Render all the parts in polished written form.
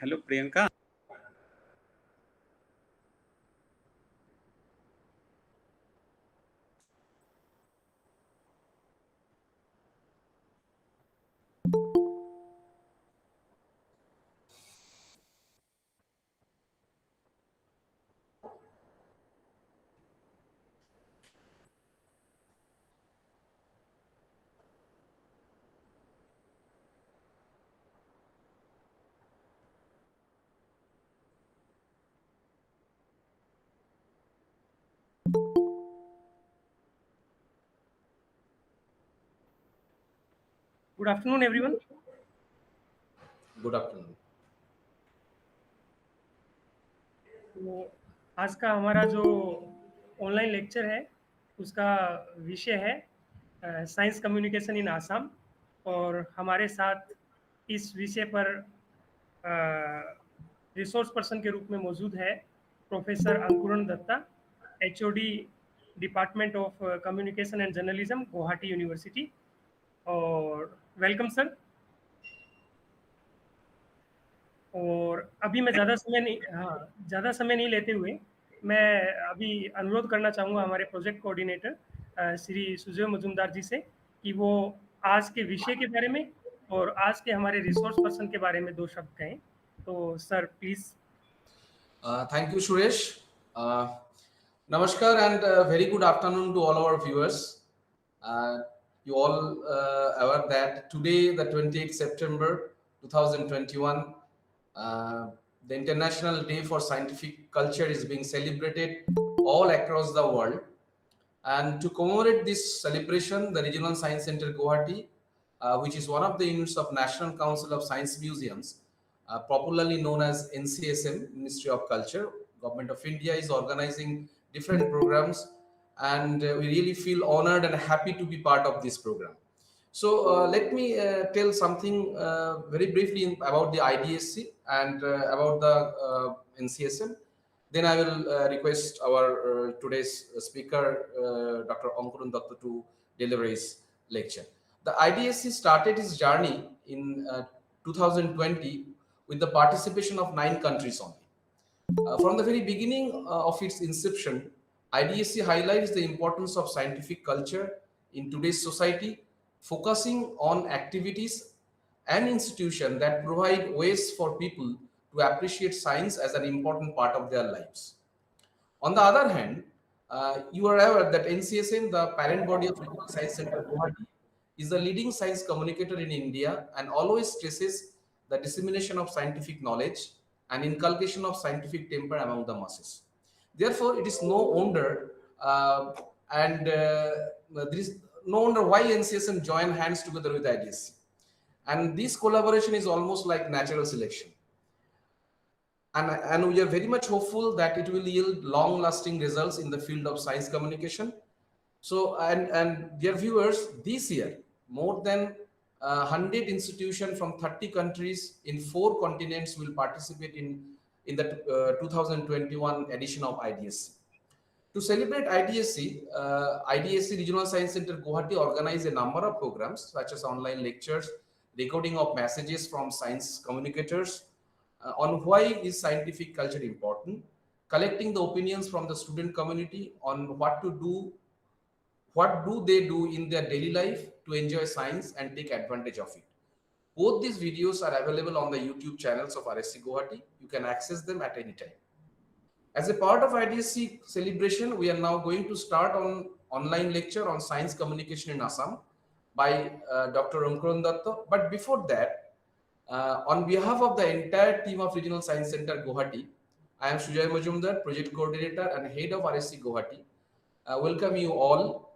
Hello Priyanka. Good afternoon, everyone. Good afternoon. तो आज का हमारा जो ऑनलाइन लेक्चर है उसका विषय है साइंस कम्युनिकेशन इन आसाम। और हमारे साथ इस विषय पर रिसोर्स पर्सन के रूप में मौजूद है professor Ankuran Dutta, HOD department of communication and journalism, Guwahati university. और वेलकम सर। और अभी मैं ज़्यादा समय नहीं लेते हुए मैं अभी अनुरोध करना चाहूँगा हमारे प्रोजेक्ट कोऑर्डिनेटर श्री सुजय मजुमदार जी से कि वो आज के विषय के बारे में और आज के हमारे रिसोर्स पर्सन के बारे में दो शब्द कहें। तो sir please. Thank you, Suresh. Namaskar and very good afternoon to all our viewers. You all aware that today, the 28th September 2021, the International Day for Scientific Culture is being celebrated all across the world. And to commemorate this celebration, the Regional Science Center Guwahati, which is one of the units of National Council of Science Museums, popularly known as NCSM, Ministry of Culture, Government of India, is organizing different programs, and we really feel honored and happy to be part of this program. So let me tell something very briefly about the IDSC and about the NCSM. Then I will request our today's speaker, Dr. Ankuran Datta, to deliver his lecture. The IDSC started its journey in 2020 with the participation of 9 countries only. From the very beginning of its inception, IDSC highlights the importance of scientific culture in today's society, focusing on activities and institutions that provide ways for people to appreciate science as an important part of their lives. On the other hand, you are aware that NCSM, the parent body of Regional Science Center Guwahati, is the leading science communicator in India and always stresses the dissemination of scientific knowledge and inculcation of scientific temper among the masses. Therefore, it is no wonder there is no wonder why NCSM join hands together with IDSC. And this collaboration is almost like natural selection. And we are very much hopeful that it will yield long-lasting results in the field of science communication. So, and dear viewers, this year, more than 100 institutions from 30 countries in 4 continents will participate in the 2021 edition of IDSC. To celebrate IDSC, IDSC Regional Science Center Guwahati organized a number of programs such as online lectures, recording of messages from science communicators on why is scientific culture important, collecting the opinions from the student community on what do they do in their daily life to enjoy science and take advantage of it. Both these videos are available on the YouTube channels of RSC Guwahati. You can access them at any time. As a part of IDSC celebration, we are now going to start on online lecture on science communication in Assam by Dr. Ankuran Datta. But before that, on behalf of the entire team of Regional Science Center Guwahati, I am Sujay Majumdar, Project Coordinator and Head of RSC Guwahati. Welcome you all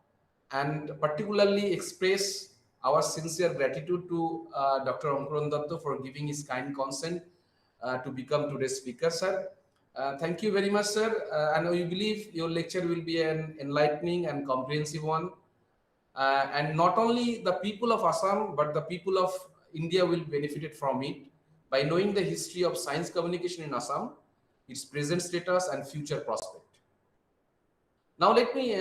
and particularly express our sincere gratitude to Dr. Ankuran Datta for giving his kind consent to become today's speaker, sir. Thank you very much, sir. And we believe your lecture will be an enlightening and comprehensive one. And not only the people of Assam, but the people of India will benefit from it by knowing the history of science communication in Assam, its present status and future prospect. Now let me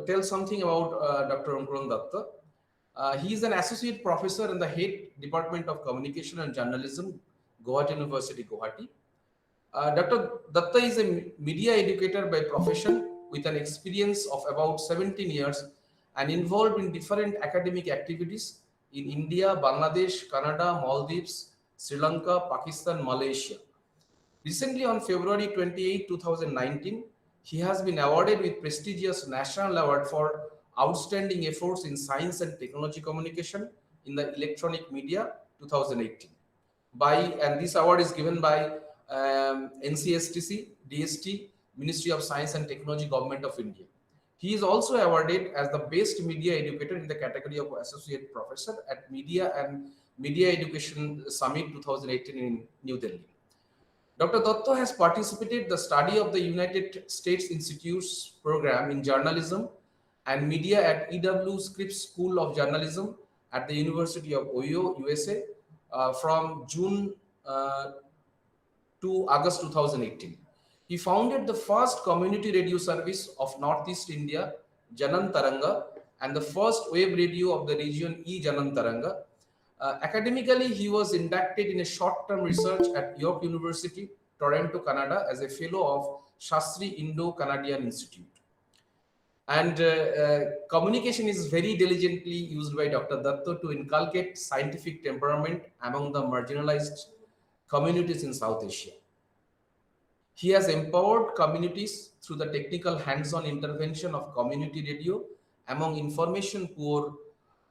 tell something about Dr. Ankuran Datta. He is an associate professor in the head department of communication and journalism, Guwahati University, Guwahati. Dr. Datta is a media educator by profession with an experience of about 17 years and involved in different academic activities in India, Bangladesh, Canada, Maldives, Sri Lanka, Pakistan, Malaysia. Recently, on February 28, 2019, he has been awarded with prestigious National Award for Outstanding Efforts in Science and Technology Communication in the Electronic Media 2018. And this award is given by NCSTC, DST, Ministry of Science and Technology, Government of India. He is also awarded as the Best Media Educator in the category of Associate Professor at Media and Media Education Summit 2018 in New Delhi. Dr. Dotto has participated the study of the United States Institute's program in journalism and media at EW Scripps School of Journalism at the University of Ohio, USA, from June to August 2018. He founded the first community radio service of Northeast India, Janan Taranga, and the first web radio of the region, Janan Taranga. Academically, he was inducted in a short-term research at York University, Toronto, Canada, as a fellow of Shastri Indo-Canadian Institute. And communication is very diligently used by Dr. Datto to inculcate scientific temperament among the marginalized communities in South Asia. He has empowered communities through the technical hands-on intervention of community radio among information poor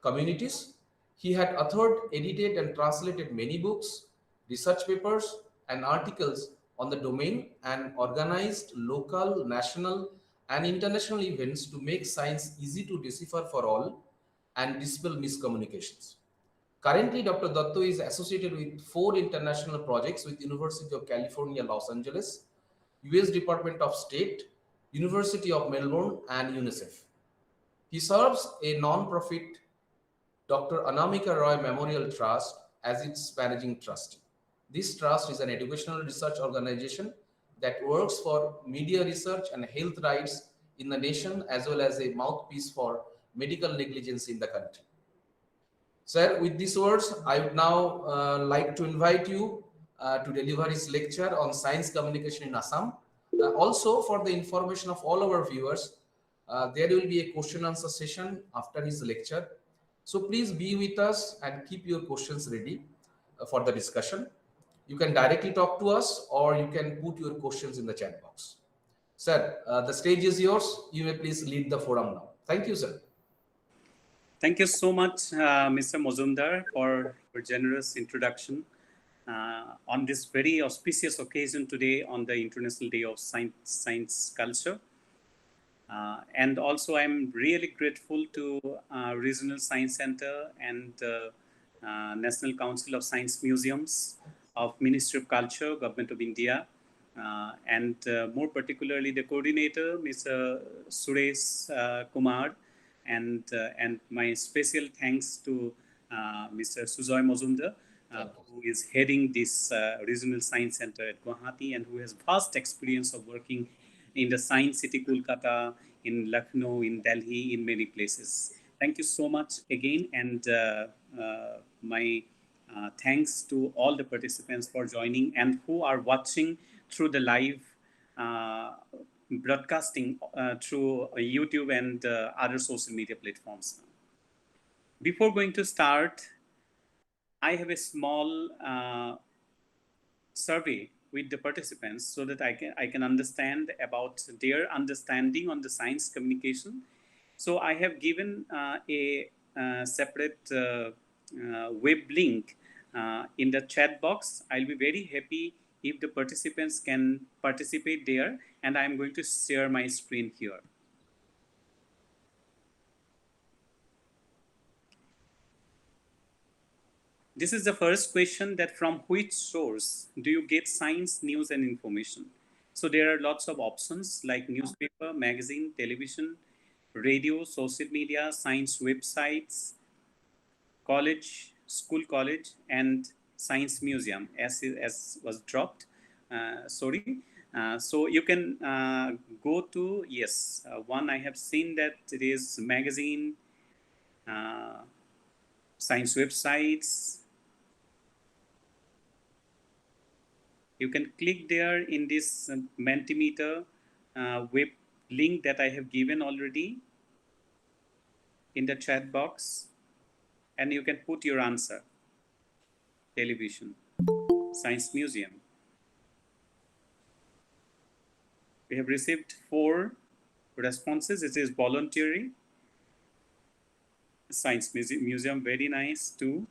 communities. He had authored, edited, and translated many books, research papers, and articles on the domain and organized local, national, and international events to make science easy to decipher for all and dispel miscommunications. Currently, Dr. Datto is associated with 4 international projects with University of California, Los Angeles, US Department of State, University of Melbourne, and UNICEF. He serves a non-profit Dr. Anamika Roy Memorial Trust as its managing trustee. This trust is an educational research organization that works for media research and health rights in the nation, as well as a mouthpiece for medical negligence in the country. Sir, with these words, I would now like to invite you to deliver his lecture on science communication in Assam. Also, for the information of all our viewers, there will be a question answer session after his lecture. So please be with us and keep your questions ready for the discussion. You can directly talk to us or you can put your questions in the chat box. Sir, the stage is yours. You may please lead the forum now. Thank you, sir. Thank you so much, Mr. Mozumdar, for your generous introduction on this very auspicious occasion today on the International Day of Science Culture. And also, I'm really grateful to Regional Science Center and National Council of Science Museums of Ministry of Culture, Government of India, and more particularly the coordinator, Mr. Suresh Kumar, and my special thanks to Mr. Sujoy Mozumdar, who is heading this Regional Science Center at Guwahati and who has vast experience of working in the Science City, Kolkata, in Lucknow, in Delhi, in many places. Thank you so much again, and my thanks to all the participants for joining and who are watching through the live broadcasting through YouTube and other social media platforms. Before going to start, I have a small survey with the participants so that I can understand about their understanding on the science communication. So I have given a separate web link in the chat box. I'll be very happy if the participants can participate there, and I'm going to share my screen here. This is the first question, that from which source do you get science news and information? So there are lots of options like newspaper, magazine, television, radio, social media, science websites, college, school college, and science museum, as was dropped. Sorry. So you can go to, yes, one I have seen that it is magazine, science websites, You can click there in this Mentimeter web link that I have given already in the chat box, and you can put your answer. Television, Science Museum. We have received 4 responses. It is voluntary. Science Museum, very nice too.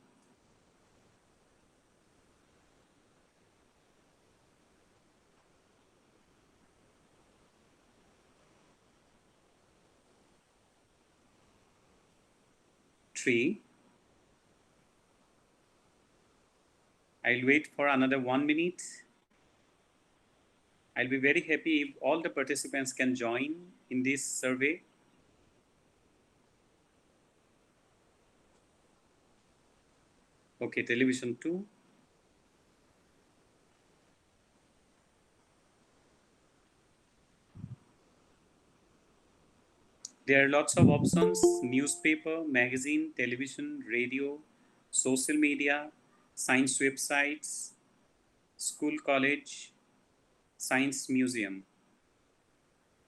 Three. I'll wait for another 1 minute. I'll be very happy if all the participants can join in this survey. Okay, television 2. There are lots of options: newspaper, magazine, television, radio, social media, science websites, school, college, science museum.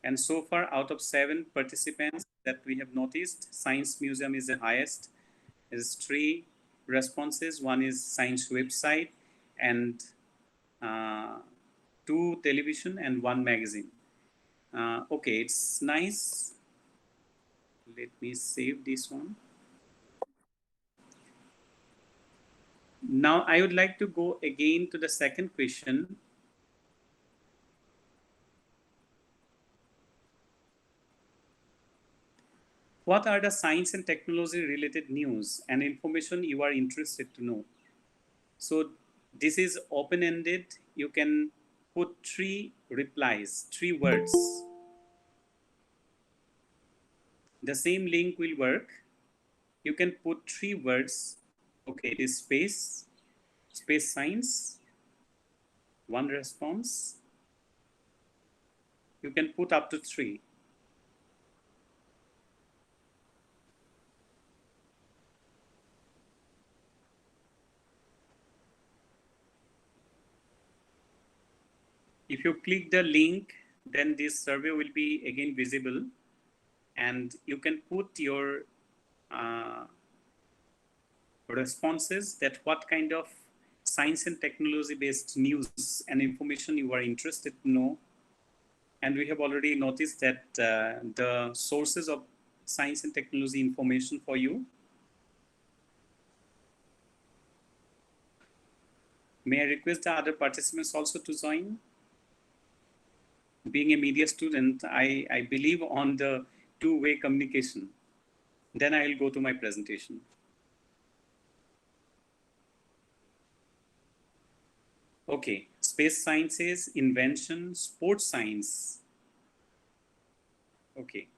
And so far, out of 7 participants that we have noticed, science museum is the highest. There's 3 responses. One is science website, and 2 television, and 1 magazine. Okay, it's nice. Let me save this one. Now I would like to go again to the second question. What are the science and technology related news and information you are interested to know? So this is open-ended. You can put 3 replies, 3 words. The same link will work. You can put 3 words. Okay, it is space science, 1 response. You can put up to 3. If you click the link, then this survey will be again visible, and you can put your responses, that what kind of science and technology based news and information you are interested to know. And we have already noticed that the sources of science and technology information for you. May I request the other participants also to join? Being a media student, I believe on the two-way communication. Then I will go to my presentation. Okay, space sciences, invention, sports science. Okay,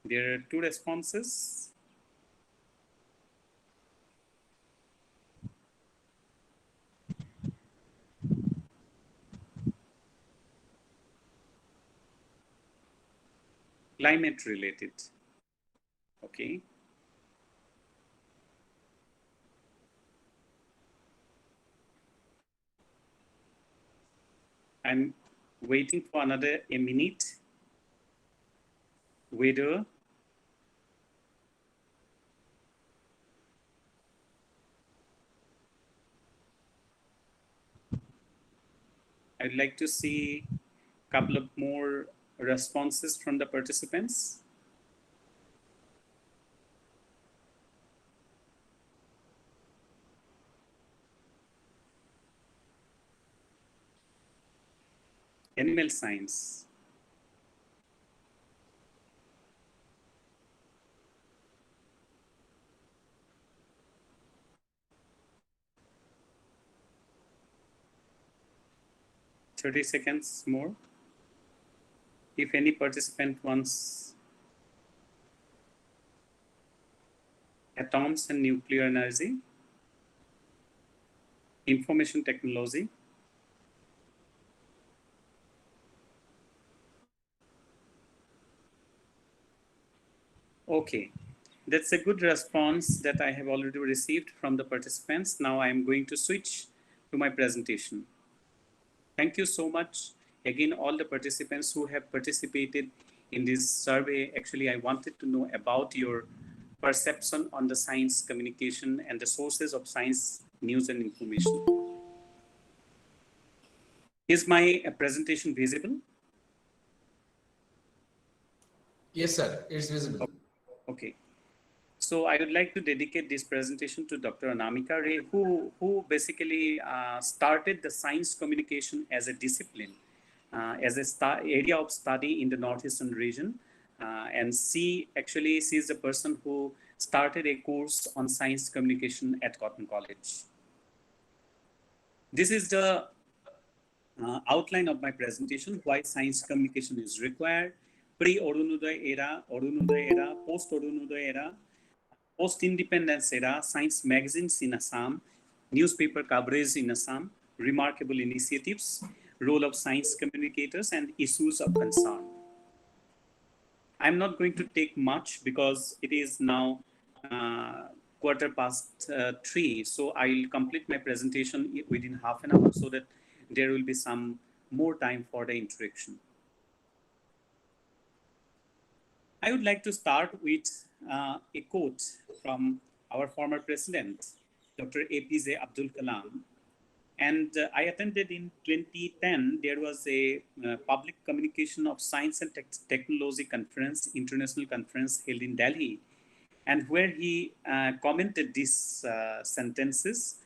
there are 2 responses. Climate related. Okay. I'm waiting for another a minute. Weather. I'd like to see a couple of more responses from the participants. Animal science. "30 seconds more. If any participant wants atoms and nuclear energy, information technology, okay. That's a good response that I have already received from the participants. Now I am going to switch to my presentation. Thank you so much. Again, all the participants who have participated in this survey. Actually, I wanted to know about your perception on the science communication and the sources of science news and information. Is my presentation visible? Yes, sir, it's visible. Okay. So I would like to dedicate this presentation to Dr. Anamika Ray, who basically started the science communication as a discipline, as a area of study in the Northeastern region. And she's the person who started a course on science communication at Cotton College. This is the outline of my presentation, why science communication is required, pre-Arunodaya era, post-Arunodaya era, post-independence era, science magazines in Assam, newspaper coverage in Assam, remarkable initiatives, role of science communicators, and issues of concern. I'm not going to take much because it is now quarter past 3. So I'll complete my presentation within half an hour so that there will be some more time for the introduction. I would like to start with a quote from our former president, Dr. APJ Abdul Kalam. And I attended in 2010, there was a public communication of science and technology conference, international conference held in Delhi, and where he commented these sentences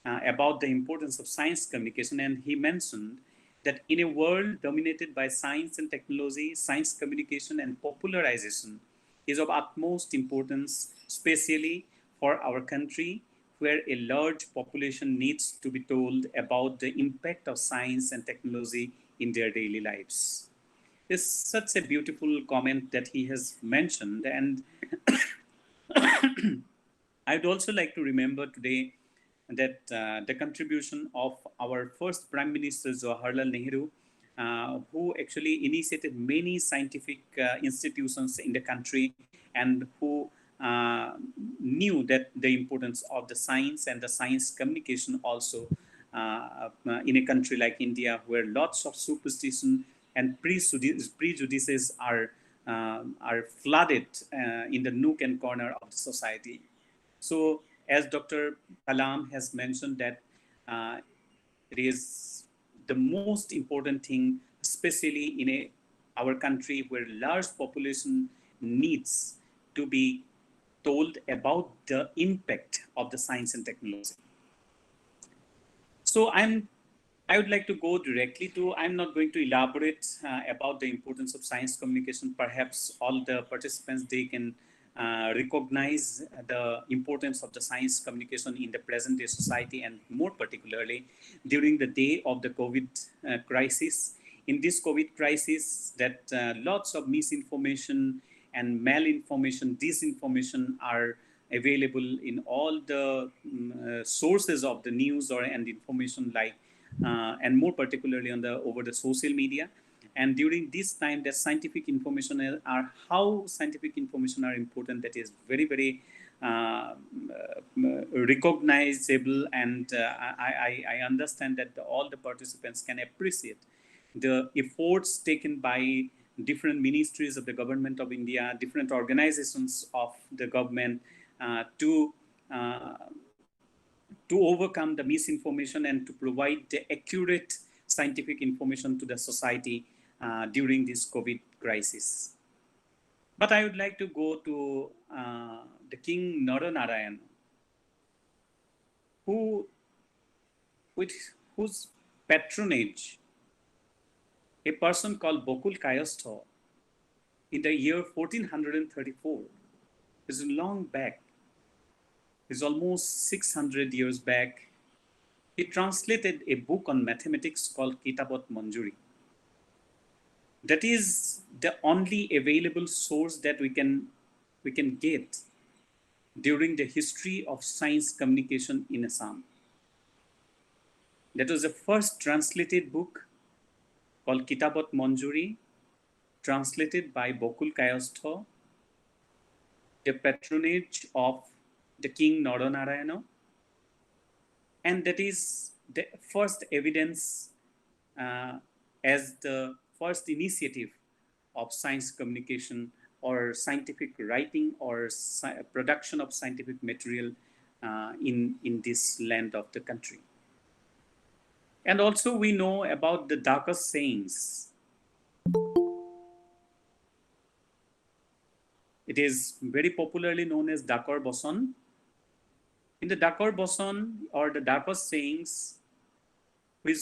about the importance of science communication. And he mentioned that in a world dominated by science and technology, science communication and popularization is of utmost importance, especially for our country, where a large population needs to be told about the impact of science and technology in their daily lives. It's such a beautiful comment that he has mentioned. And I'd also like to remember today that the contribution of our first Prime Minister, Jawaharlal Nehru, who actually initiated many scientific institutions in the country and who knew that the importance of the science and the science communication also in a country like India, where lots of superstition and prejudices are flooded in the nook and corner of the society. So, as Dr. Kalam has mentioned, that it is the most important thing, especially in our country where large population needs to be told about the impact of the science and technology. So I would like to go directly to, I'm not going to elaborate about the importance of science communication. Perhaps all the participants, they can recognize the importance of the science communication in the present day society, and more particularly during the day of the COVID crisis. In this COVID crisis, that lots of misinformation and malinformation, disinformation are available in all the sources of the news and information, like and more particularly over the social media. And during this time, that scientific information are how scientific information are important, that is very recognizable. And I understand that all the participants can appreciate the efforts taken by different ministries of the government of India, different organizations of the government to overcome the misinformation and to provide the accurate scientific information to the society during this COVID crisis. But I would like to go to the King Naranarayan, with whose patronage a person called Bokul Kayastha in the year 1434, is long back, is almost 600 years back. He translated a book on mathematics called Kitabat Manjuri. That is the only available source that we can get during the history of science communication in Assam. That was the first translated book called Kitabat Manjuri, translated by Bokul Kayastha, the patronage of the King Naranarayana. And that is the first evidence as the first initiative of science communication or scientific writing or production of scientific material in this land of the country. And also we know about the darkest sayings. It is very popularly known as Dakar Boson. In the Dakar Boson or the darkest sayings, which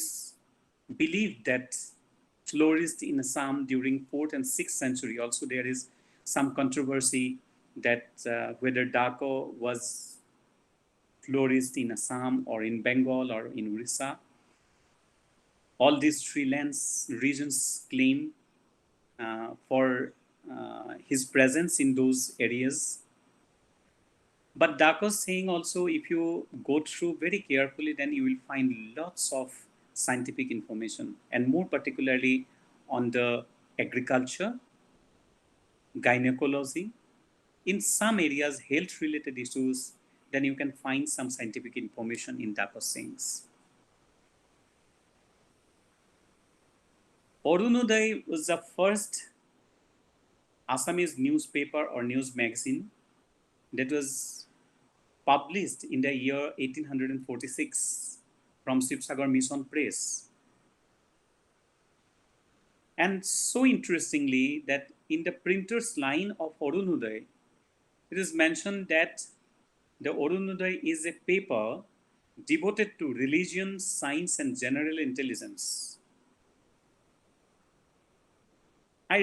believed that flourished in Assam during 4th and 6th century. Also, there is some controversy that whether Dako was flourished in Assam or in Bengal or in Orissa. All these three lands regions claim for his presence in those areas. But Dako's saying also, if you go through very carefully, then you will find lots of scientific information, and more particularly on the agriculture, gynecology, in some areas, health-related issues, then you can find some scientific information in Dako's sayings. Arunodai was the first Assamese newspaper or news magazine that was published in the year 1846 from Shivsagar Mission Press. And so interestingly that in the printer's line of Arunodai, it is mentioned that the Arunodai is a paper devoted to religion, science, and general intelligence. I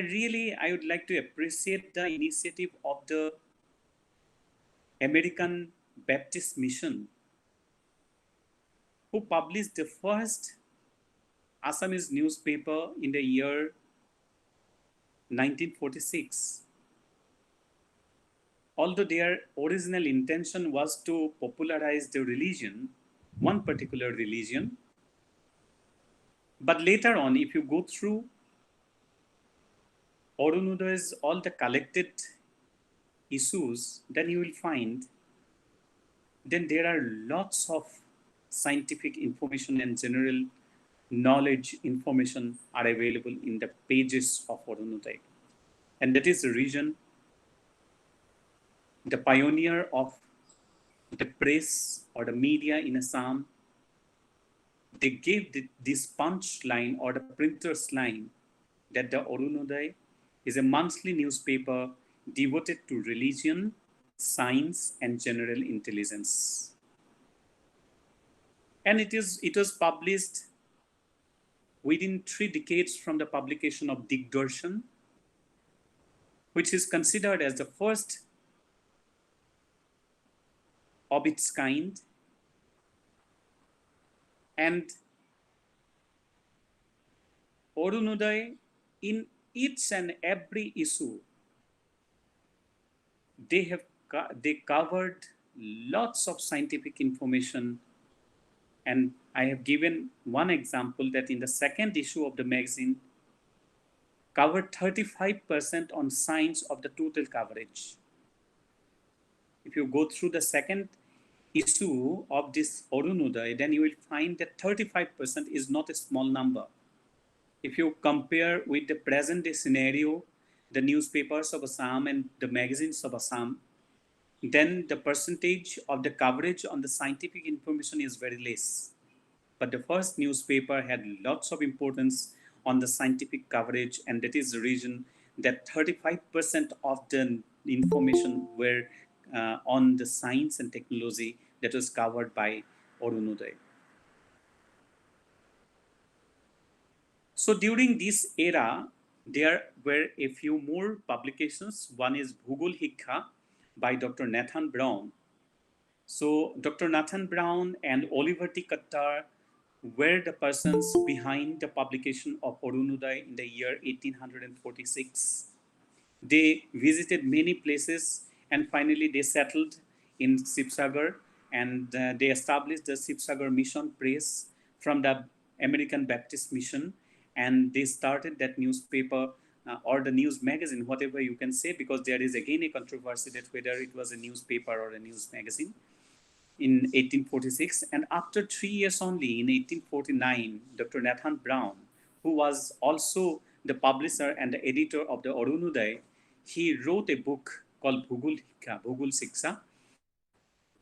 would like to appreciate the initiative of the American Baptist Mission, who published the first Assamese newspaper in the year 1946. Although their original intention was to popularize the religion, one particular religion, but later on, if you go through Arunodai's all the collected issues, then you will find then there are lots of scientific information and general knowledge information are available in the pages of Arunodai. And that is the reason the pioneer of the press or the media in Assam, they gave this punch line or the printer's line that the Arunodai is a monthly newspaper devoted to religion, science, and general intelligence. And it was published within 3 decades from the publication of Digdarshan, which is considered as the first of its kind. And Arunodai, in each and every issue, they covered lots of scientific information. And I have given one example that in the second issue of the magazine covered 35% on science of the total coverage. If you go through the second issue of this Arunodai, then you will find that 35% is not a small number. If you compare with the present day scenario, the newspapers of Assam and the magazines of Assam, then the percentage of the coverage on the scientific information is very less. But the first newspaper had lots of importance on the scientific coverage, and that is the reason that 35% of the information were on the science and technology that was covered by Arunodai. So during this era, there were a few more publications. One is Bhugol Hikha by Dr. Nathan Brown. So Dr. Nathan Brown and Oliver T. Kattar were the persons behind the publication of Arunodai in the year 1846. They visited many places and finally they settled in Shivsagar, and they established the Shivsagar Mission Press from the American Baptist Mission, and they started that newspaper or the news magazine, whatever you can say, because there is again a controversy that whether it was a newspaper or a news magazine. in 1846, and after 3 years only, in 1849, Dr. Nathan Brown, who was also the publisher and the editor of the Arunodaya, he wrote a book called Bhugul Siksha,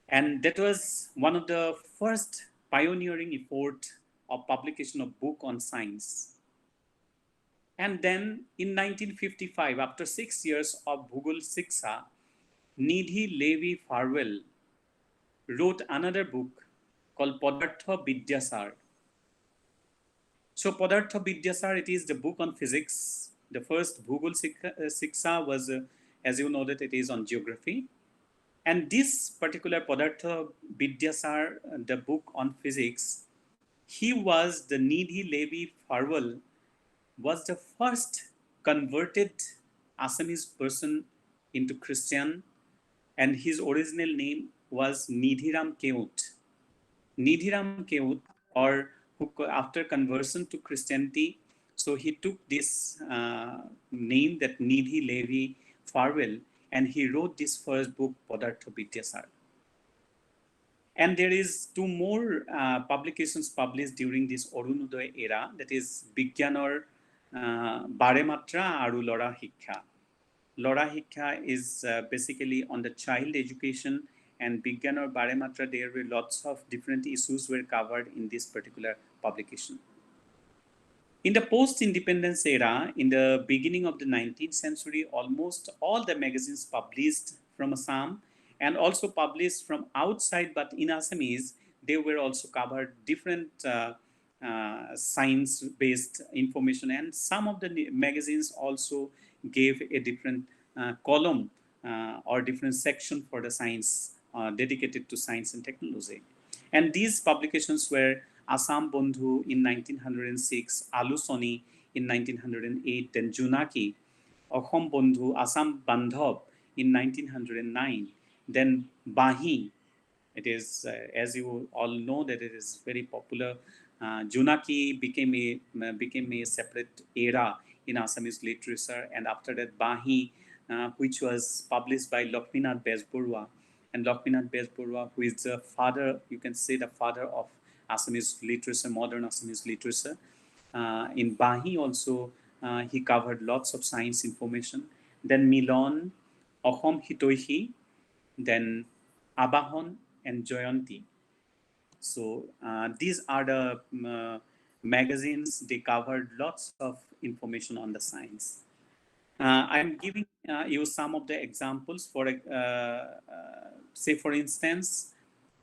and that was one of the first pioneering effort of publication of book on science. And then in 1955, after 6 years of Bhugul Siksha, Nidhi Levi Farwell wrote another book called Padartha Vidyasar. So Padartha Vidyasar, it is the book on physics. The first Bhugul Siksha was, as you know, that it is on geography. And this particular Padartha Vidyasar, the book on physics, he was the Nidhi Levi Farwell, was the first converted Assamese person into Christian, and his original name was Nidhiram Keut. Nidhiram Keut, or who after conversion to Christianity, so he took this name, that Nidhi Levi Farwell, and he wrote this first book, Padartha Vidyasar. And there is two more publications published during this Arunodaya era, that is Bigyanor Barematra Aru Lora Hikkha. Lora Hikkha is basically on the child education, and Bigyanor Barematra, there were lots of different issues were covered in this particular publication. In the post-independence era, in the beginning of the 19th century, almost all the magazines published from Assam and also published from outside, but in Assamese, they were also covered different science-based information, and some of the magazines also gave a different column or different section for the science dedicated to science and technology. And these publications were Assam Bondhu in 1906, Alusoni in 1908, then Junaki, Akhom Bondhu, Assam Bandhav in 1909, then Bahi. It is, as you all know, that it is very popular. Junaki became a separate era in Assamese literature, and after that Bahi, which was published by Lakshminath Bezburwa, and Lakshminath Bezburwa, who is the father, you can say the father of Assamese literature, modern Assamese literature. In Bahi also, he covered lots of science information. Then Milon, Ahom Hitoihi, then Abahon and Joyanti. So these are the magazines. They covered lots of information on the science. I'm giving you some of the examples for, say for instance,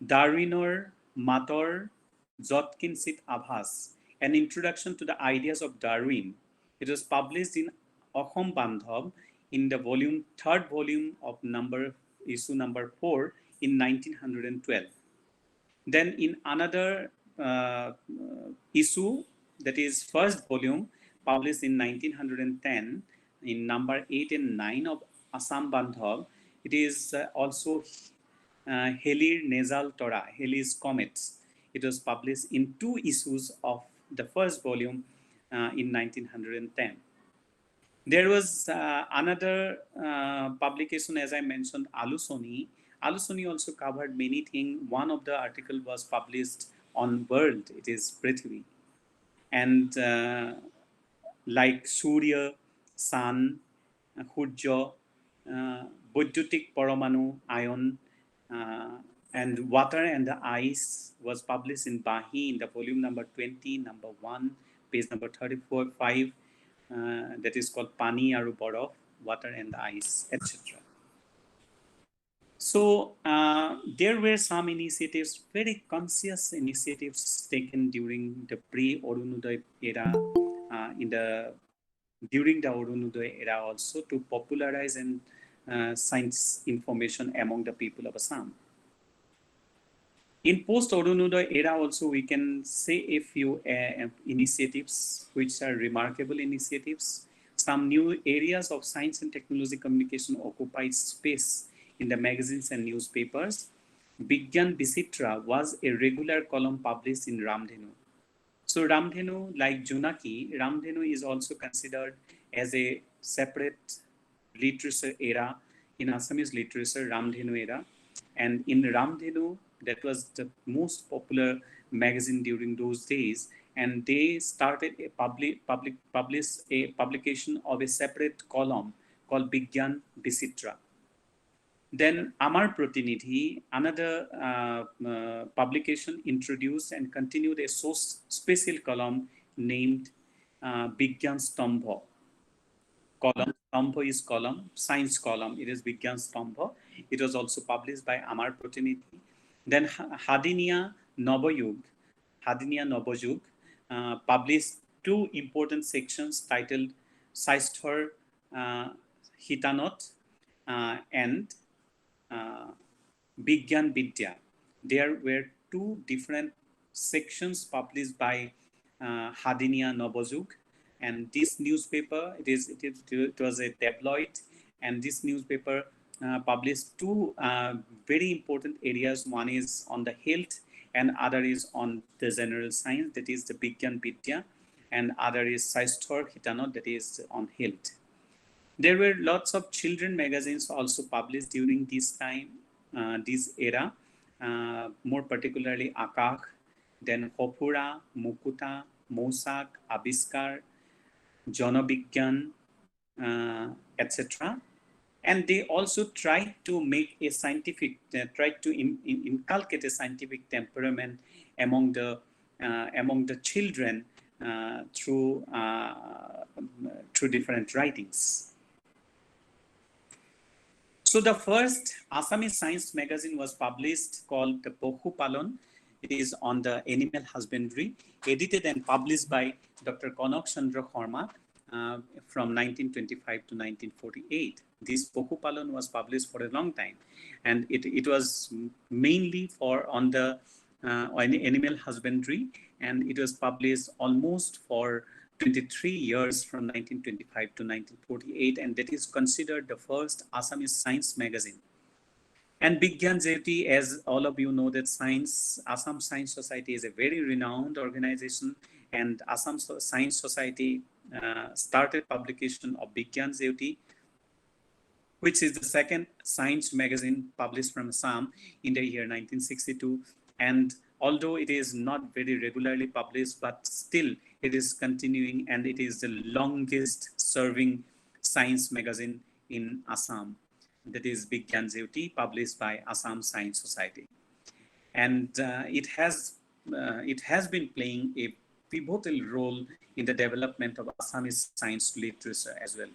Darwinor Mator Jotkinsit Abhas, an introduction to the ideas of Darwin. It was published in Ahom Bandhav in the third volume of issue number 4 in 1912. Then in another issue, that is first volume, published in 1910, in number 8 and 9 of Assam Bandhav, it is also Heli's Nasal Torah, Heli's Comets. It was published in 2 issues of the first volume in 1910. There was another publication, as I mentioned, Alusoni. Alusoni also covered many things. One of the article was published on world, it is Prithvi. And like Surya, Sun, Hurja, Bodhutik Paramanu, Ion, and Water and the Ice was published in Bahi in the volume number 20, number 1, page number 34, 5. That is called Pani Aru Borof, Water and the Ice, etc. So there were some initiatives, very conscious initiatives taken during the pre-Arunodaya era, during the Arunodaya era also, to popularize and science information among the people of Assam. In post-Arunodaya era also, we can say a few initiatives which are remarkable initiatives. Some new areas of science and technology communication occupied space in the magazines and newspapers. Bigyan Bisitra was a regular column published in Ramdhenu. So Ramdhenu, like Junaki, Ramdhenu is also considered as a separate literature era in Assamese literature, Ramdhenu era. And in Ramdhenu, That was the most popular magazine during those days, and they started a publication of a separate column called Bigyan Bisitra. Then Amar Pratinidhi, another publication, introduced and continued a special column named Bigyan Stambha. Column Stambha is column, science column. It is Bigyan Stambha. It was also published by Amar Pratinidhi. Then Hadinia Navayug, published two important sections titled Saisthor Hitanot and Bigyan Vidya. There were two different sections published by Hadinia Navayug, and this newspaper, it was a tabloid, and this newspaper published two very important areas. One is on the health and other is on the general science, that is the Bigyan Vidya, and other is Saisthor Hitanot, that is on health. There were lots of children magazines also published during this time, this era, more particularly Akak, then Hopura, Mukuta, Mosak, Abiskar, Jonabigyan, etc. And they also tried to make a scientific, tried to inculcate a scientific temperament among the children through different writings. So the first Assamese science magazine was published called the Popularization. It is on the animal husbandry, edited and published by Dr. Kanak Chandra Sharma from 1925 to 1948. This Popularization was published for a long time, and it was mainly on the animal husbandry, and it was published almost for 23 years from 1925 to 1948, and that is considered the first Assamese science magazine. And Bigyan Jyoti, as all of you know, that Assam Science Society is a very renowned organization, and Assam Science Society started publication of Bigyan Jyoti, which is the second science magazine published from Assam in the year 1962. And although it is not very regularly published, but still it is continuing, and it is the longest serving science magazine in Assam. That is Bigyan Jyoti, published by Assam Science Society. And it has been playing a pivotal role in the development of Assamese science literature as well.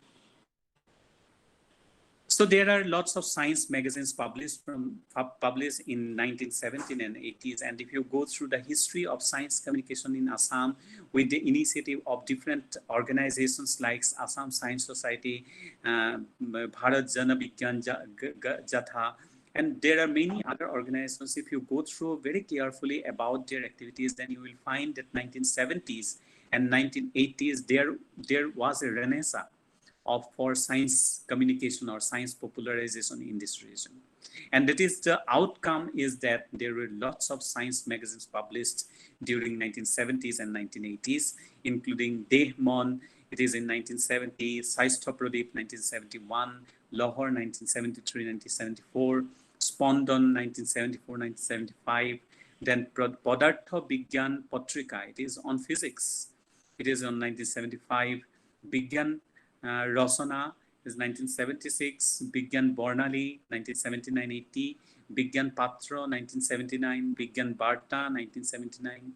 So there are lots of science magazines published in 1917 and 80s. And if you go through the history of science communication in Assam with the initiative of different organizations like Assam Science Society, Bharat Jana Vigyan Jatha, and there are many other organizations. If you go through very carefully about their activities, then you will find that 1970s and 1980s, there was a renaissance for science communication or science popularization in this region. And that is the outcome, is that there were lots of science magazines published during 1970s and 1980s, including Dehmon, it is in 1970, Saistha Pradip 1971, Lahore 1973, 1974, Spondon 1974, 1975, then Padartha Bigyan Patrika, it is on physics, it is on 1975, Bigyan Rosana is 1976, Bigyan Bornali 1979-80, Bigyan Patra 1979, Bigyan Barta 1979,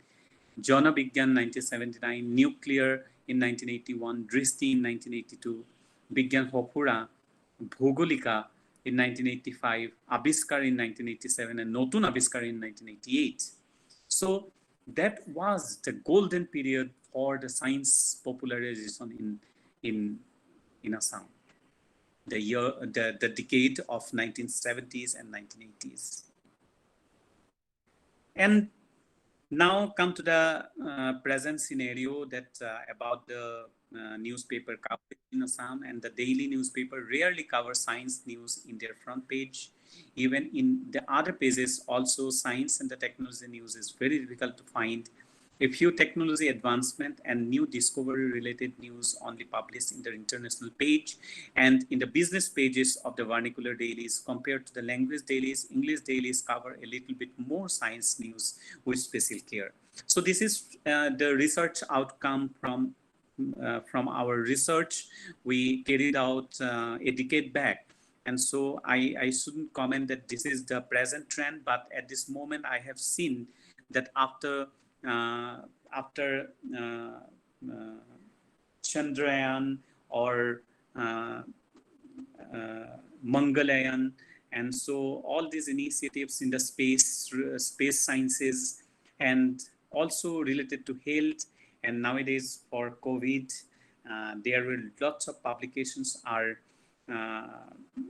Jana Bigyan 1979, Nuclear in 1981, Dristi in 1982, Bigyan Hopura, Bhogolika in 1985, Abiskar in 1987, and Notun Abiskar in 1988. So that was the golden period for the science popularization in Assam, the decade of 1970s and 1980s. And now come to the present scenario, that about the newspaper coverage in Assam, and the daily newspaper rarely covers science news in their front page. Even in the other pages also, science and the technology news is very difficult to find. A few technology advancement and new discovery related news only published in the international page and in the business pages of the vernacular dailies. Compared to the language dailies, English dailies cover a little bit more science news with special care. So this is the research outcome from our research we carried out a decade back. And so I shouldn't comment that this is the present trend, but at this moment I have seen that uh, after Chandrayaan or uh, Mangalayan, and so all these initiatives in the space sciences and also related to health, and nowadays for COVID, there were lots of publications are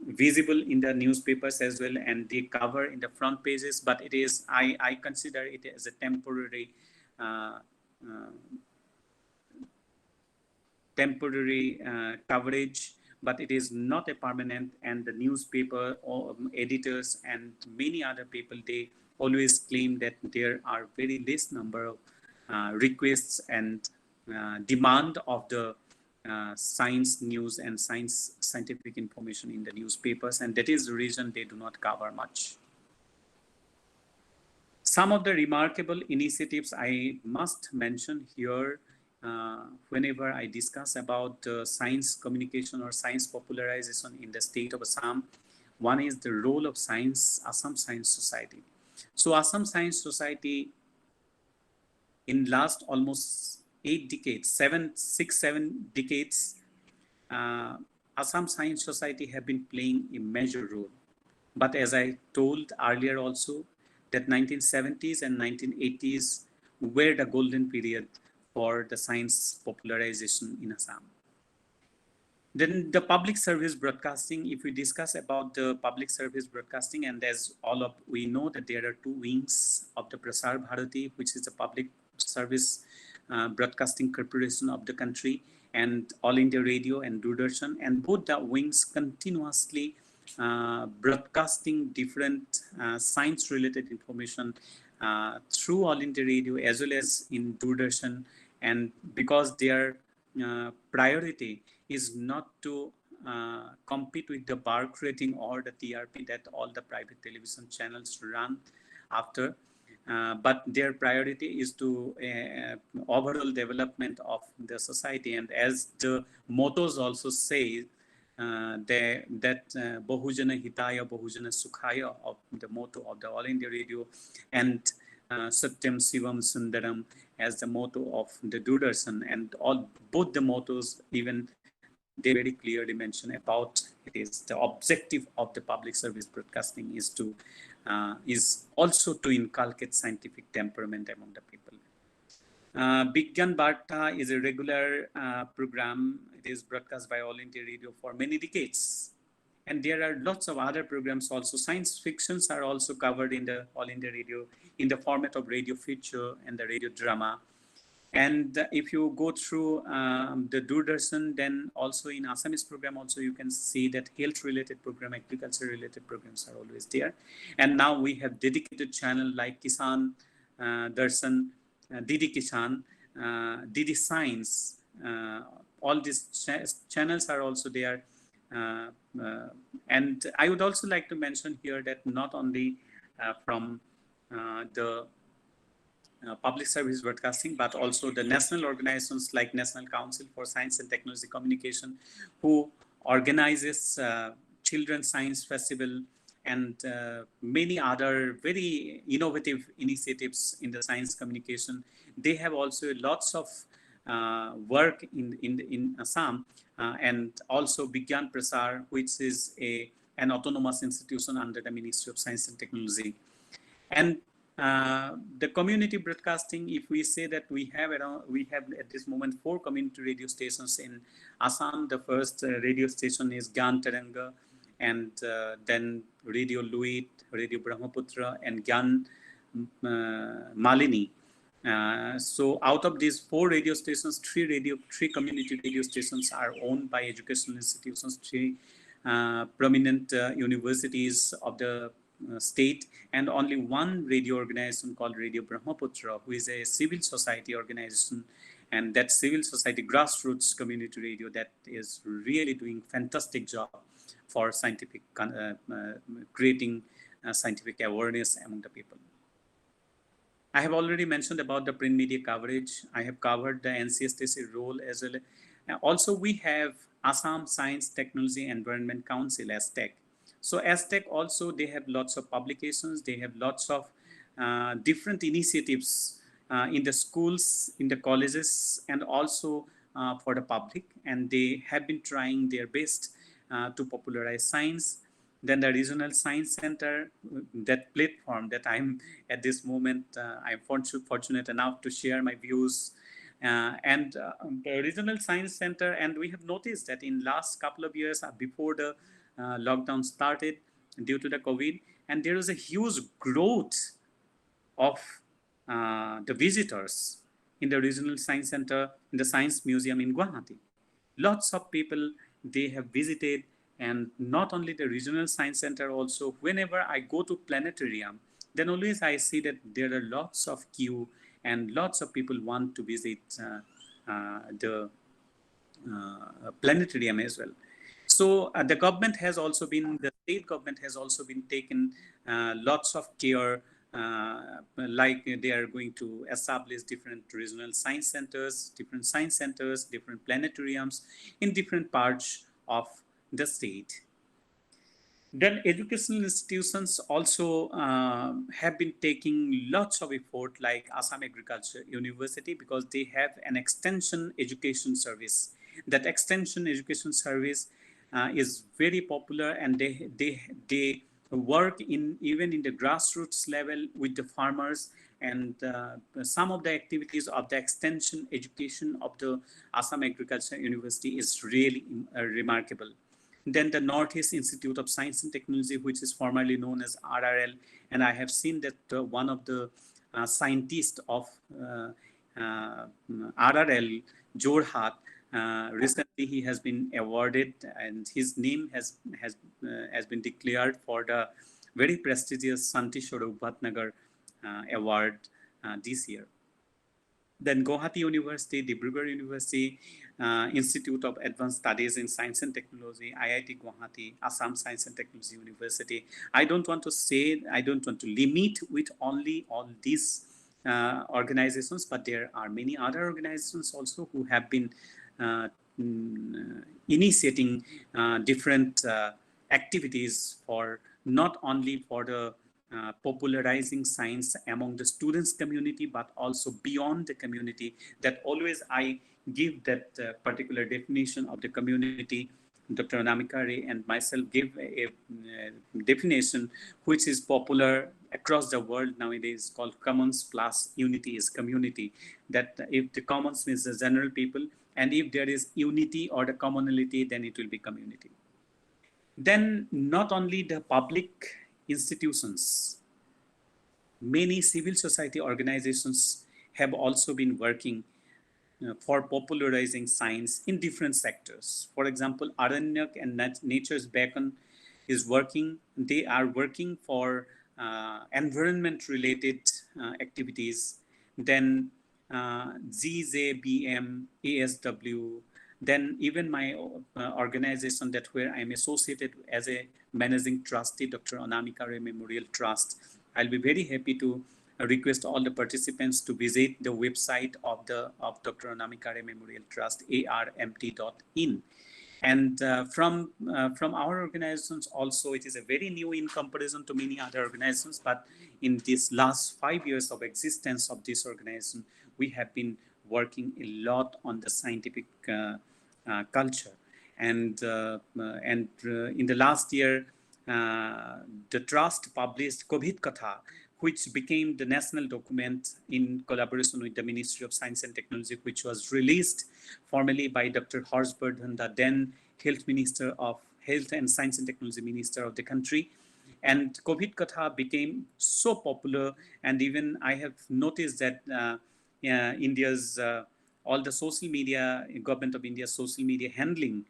visible in the newspapers as well, and they cover in the front pages. But it is I consider it as a temporary uh, uh, coverage, but it is not a permanent. And the newspaper or editors and many other people, they always claim that there are very less number of requests and demand of the science news and scientific information in the newspapers, and that is the reason they do not cover much. Some of the remarkable initiatives I must mention here whenever I discuss about science communication or science popularization in the state of Assam. One is the role of science, Assam Science Society. So Assam Science Society in last almost 8 decades, 7 decades, Assam Science Society have been playing a major role. But as I told earlier also, that 1970s and 1980s were the golden period for the science popularization in Assam. Then the public service broadcasting, if we discuss about the public service broadcasting, and as all of we know that there are two wings of the Prasar Bharati, which is the public service broadcasting corporation of the country, and All India Radio and Doordarshan, and both the wings continuously broadcasting different science-related information through All India Radio as well as in Doordarshan, and because their priority is not to compete with the bark rating or the TRP that all the private television channels run after, but their priority is to overall development of the society. And as the mottos also say, that Bahujana Hitaya, Bahujana Sukhaya of the motto of the All India Radio, and Satyam Sivam Sundaram as the motto of the Doordarshan, and all both the mottos even they very clearly mention about it is the objective of the public service broadcasting is also to inculcate scientific temperament among the people. Bigyan Barta is a regular program. It is broadcast by All India Radio for many decades. And there are lots of other programs also. Science fictions are also covered in the All India Radio in the format of radio feature and the radio drama. And if you go through the Doordarshan, then also in Assamese program also you can see that health-related program, agriculture-related programs are always there. And now we have dedicated channel like Kisan Darshan, Didi Kisan, Didi Science. All these channels are also there. And I would also like to mention here that not only from the public service broadcasting, but also the national organizations like National Council for Science and Technology Communication, who organizes Children's Science Festival and many other very innovative initiatives in the science communication. They have also lots of work in Assam, and also Bigyan Prasar, which is an autonomous institution under the Ministry of Science and Technology. And the community broadcasting, if we say that we have at this moment 4 community radio stations in Assam. The first radio station is Gyan Taranga, and then Radio Luit, Radio Brahmaputra, and Gyan Malini. So out of these 4 radio stations, 3 community radio stations are owned by educational institutions, 3 prominent universities of the state, and only one radio organization called Radio Brahmaputra, who is a civil society organization, and that civil society grassroots community radio that is really doing fantastic job for scientific creating scientific awareness among the people. I have already mentioned about the print media coverage. I have covered the NCSTC role as well. Also, we have Assam Science Technology Environment Council, ASTEC. So ASTEC also, they have lots of publications. They have lots of different initiatives in the schools, in the colleges, and also for the public. And they have been trying their best to popularize science. Then the Regional Science Center, that platform that I'm at this moment, I'm fortunate enough to share my views. And the Regional Science Center, and we have noticed that in last couple of years before the lockdown started due to the COVID, and there was a huge growth of the visitors in the Regional Science Center, in the Science Museum in Guwahati. Lots of people, they have visited, and not only the Regional Science Center, also whenever I go to planetarium, then always I see that there are lots of queue and lots of people want to visit the planetarium as well. So the government has also been, the state government has also been taken lots of care, like they are going to establish different regional science centers, different planetariums in different parts of the state. Then educational institutions also have been taking lots of effort, like Assam Agriculture University, because they have an extension education service. That extension education service is very popular, and they work in even in the grassroots level with the farmers, and some of the activities of the extension education of the Assam Agriculture University is really remarkable. Then the Northeast Institute of Science and Technology, which is formerly known as RRL, and I have seen that one of the scientists of RRL, Jorhat, recently he has been awarded, and his name has been declared for the very prestigious Santishora Bhatnagar award this year. Then Guwahati University, Dibrugarh University, Institute of Advanced Studies in Science and Technology, IIT Guwahati, Assam Science and Technology University. I don't want to limit with only all these organizations, but there are many other organizations also who have been initiating different activities for not only for the popularizing science among the students community, but also beyond the community. That always I give that particular definition of the community. Dr. Anamika Ray and myself give a definition which is popular across the world nowadays, called commons plus unity is community. That if the commons means the general people, and if there is unity or the commonality, then it will be community. Then not only the public institutions, many civil society organizations have also been working for popularizing science in different sectors. For example, Aranyak and Nature's Beacon is working, they are working for environment-related activities. Then ZZBM, ASW, then even my organization that where I'm associated as a managing trustee, Dr. Anamika Ray Memorial Trust. I'll be very happy to request all the participants to visit the website of Dr. Anamika Ray Memorial Trust, armt.in. And from our organizations also, it is a very new in comparison to many other organizations, but in this last 5 years of existence of this organization, we have been working a lot on the scientific culture. And in the last year, the trust published COVID Katha, which became the national document in collaboration with the Ministry of Science and Technology, which was released formally by Dr. Harshvardhan, the then Health Minister of Health and Science and Technology Minister of the country. And COVID Katha became so popular, and even I have noticed that India's all the social media, government of India's social media handling,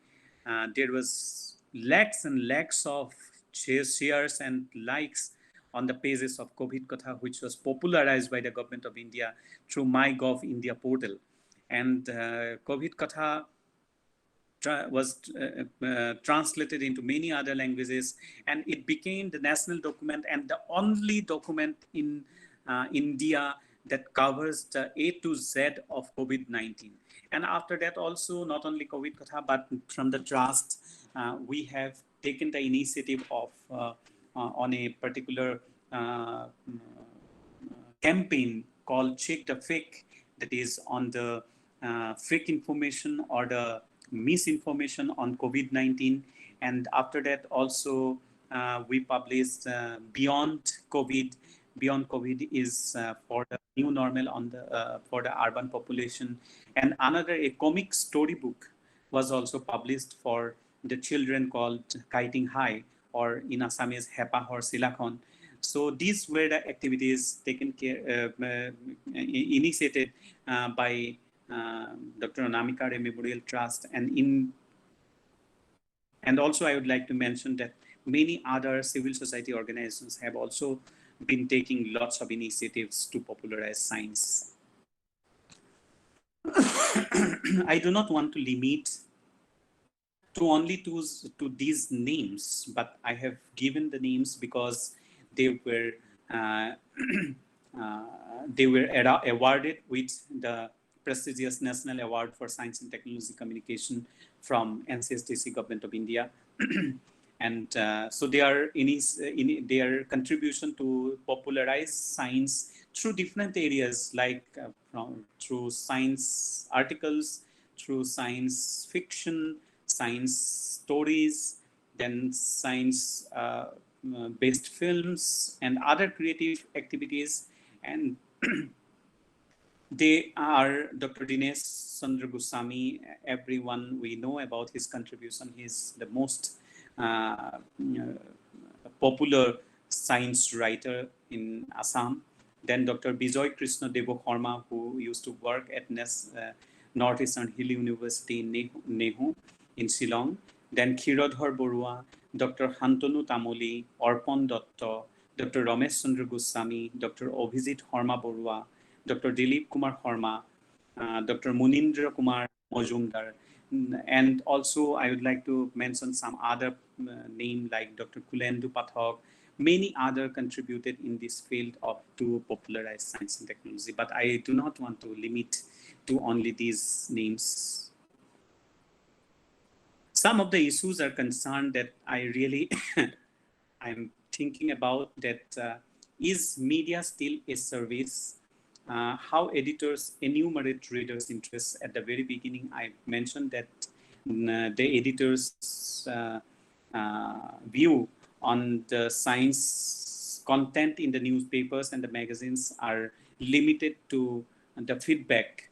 there was lakhs and lakhs of shares and likes on the pages of COVID Katha, which was popularized by the government of India through MyGov India portal. And COVID Katha was translated into many other languages, and it became the national document and the only document in India that covers the A to Z of COVID-19. And after that also, not only COVID Katha, but from the trust, we have taken the initiative of on a particular campaign called Check the Fake, that is on the fake information or the misinformation on COVID-19. And after that also we published Beyond COVID. Beyond COVID is for the new normal on the for the urban population. And another, a comic storybook was also published for the children called Kiting High, or in Assamese Hepa or Silakhon. So these were the activities taken care, initiated by Dr. Anamika Memorial Trust, and also I would like to mention that many other civil society organizations have also been taking lots of initiatives to popularize science. I do not want to limit to only to these names, but I have given the names because they were awarded with the prestigious National Award for Science and Technology Communication from NCSDC Government of India. And so they are their contribution to popularize science through different areas, like through science articles, through science fiction, science stories, then science based films and other creative activities. And they are Dr. Dinesh Chandra Goswami. Everyone, we know about his contribution. He's the most popular science writer in Assam. Then Dr. Bijoy Krishna Devo Sharma, who used to work at Northeastern Hill University in Nehu in Shillong. Then Khirodhar Borua, Dr. Hantanu Tamoli, Arpan Datta, Dr. Ramesh Chandra Goswami, Dr. Obhijit Sharma Borua, Dr. Dilip Kumar Sharma, Dr. Munindra Kumar Majumdar. And also I would like to mention some other name like Dr. Kulendu Pathak. Many other contributed in this field to popularize science and technology, but I do not want to limit to only these names. Some of the issues are concerned that I really I'm thinking about, that is media still a service? How editors enumerate readers' interests. At the very beginning, I mentioned that the editors' view on the science content in the newspapers and the magazines are limited to the feedback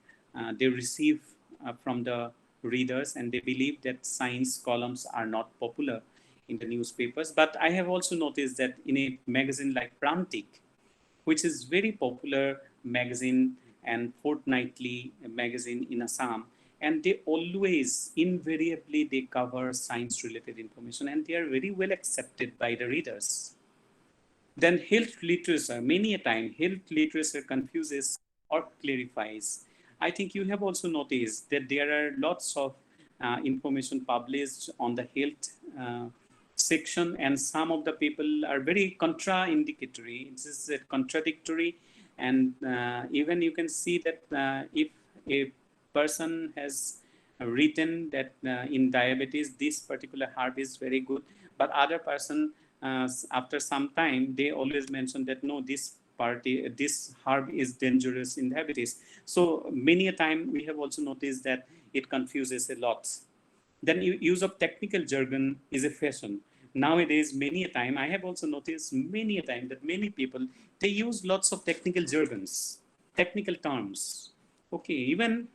they receive from the readers, and they believe that science columns are not popular in the newspapers. But I have also noticed that in a magazine like Prantik, which is very popular magazine and fortnightly magazine in Assam, and they always invariably they cover science related information, and they are very well accepted by the readers. Then health literature, many a time health literature confuses or clarifies. I think you have also noticed that there are lots of information published on the health section, and some of the people are very contraindicatory. This is contradictory, and even you can see that if a person has written that in diabetes this particular herb is very good, but other person after some time they always mention that no, this herb is dangerous in diabetes. So many a time we have also noticed that it confuses a lot. Then use of technical jargon is a fashion. Nowadays, many a time, I have also noticed many a time that many people, they use lots of technical jargons, technical terms. Okay, even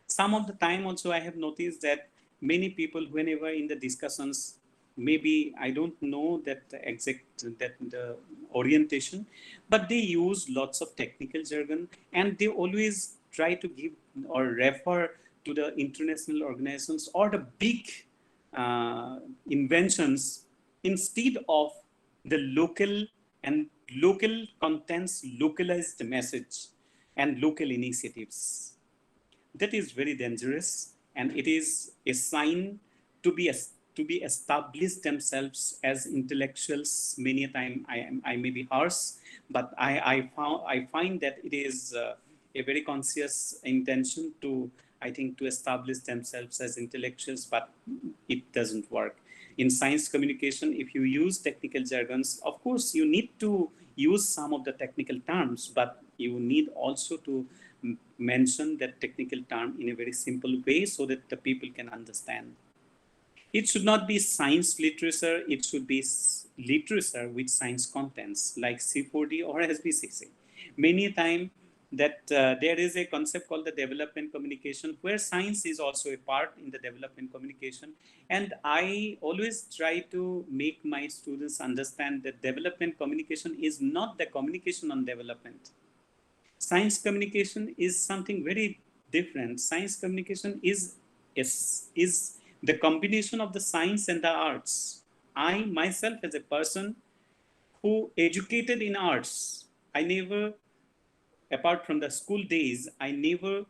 some of the time also I have noticed that many people, whenever in the discussions, maybe I don't know that the orientation, but they use lots of technical jargon, and they always try to give or refer to the international organizations or the big inventions instead of the local and local contents, localized message, and local initiatives. That is very dangerous, and it is a sign to be established themselves as intellectuals. Many a time I may be harsh, but I find that it is a very conscious intention to, I think, to establish themselves as intellectuals, but it doesn't work. In science communication, if you use technical jargons, of course you need to use some of the technical terms, but you need also to mention that technical term in a very simple way so that the people can understand. It should not be science literature, it should be literature with science contents like C4D or SBCC. Many a time that there is a concept called the development communication where science is also a part in the development communication. And I always try to make my students understand that development communication is not the communication on development. Science communication is something very different. Science communication is the combination of the science and the arts. I myself, as a person who educated in arts, I never, apart from the school days, I never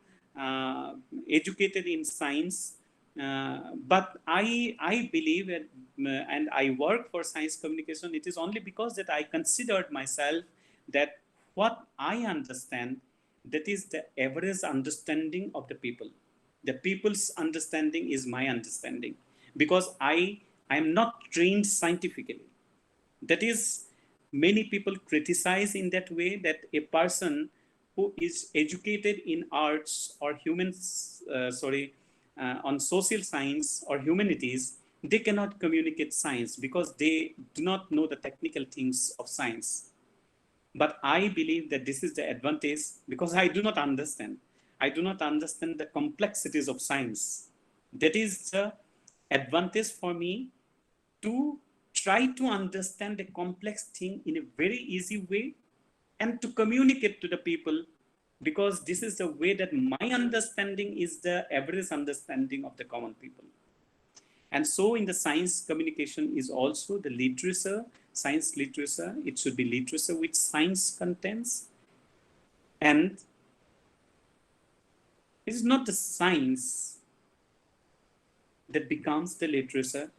educated in science. But I believe and I work for science communication. It is only because that I considered myself that what I understand, that is the average understanding of the people. The people's understanding is my understanding, because I am not trained scientifically. That is, many people criticize in that way that a person who is educated in arts or on social science or humanities, they cannot communicate science because they do not know the technical things of science. But I believe that this is the advantage, because I do not understand. I do not understand the complexities of science. That is the advantage for me, to try to understand a complex thing in a very easy way and to communicate to the people, because this is the way that my understanding is the average understanding of the common people. And so in the science communication is also the literature, science literature. It should be literature with science contents, and it is not the science that becomes the literature,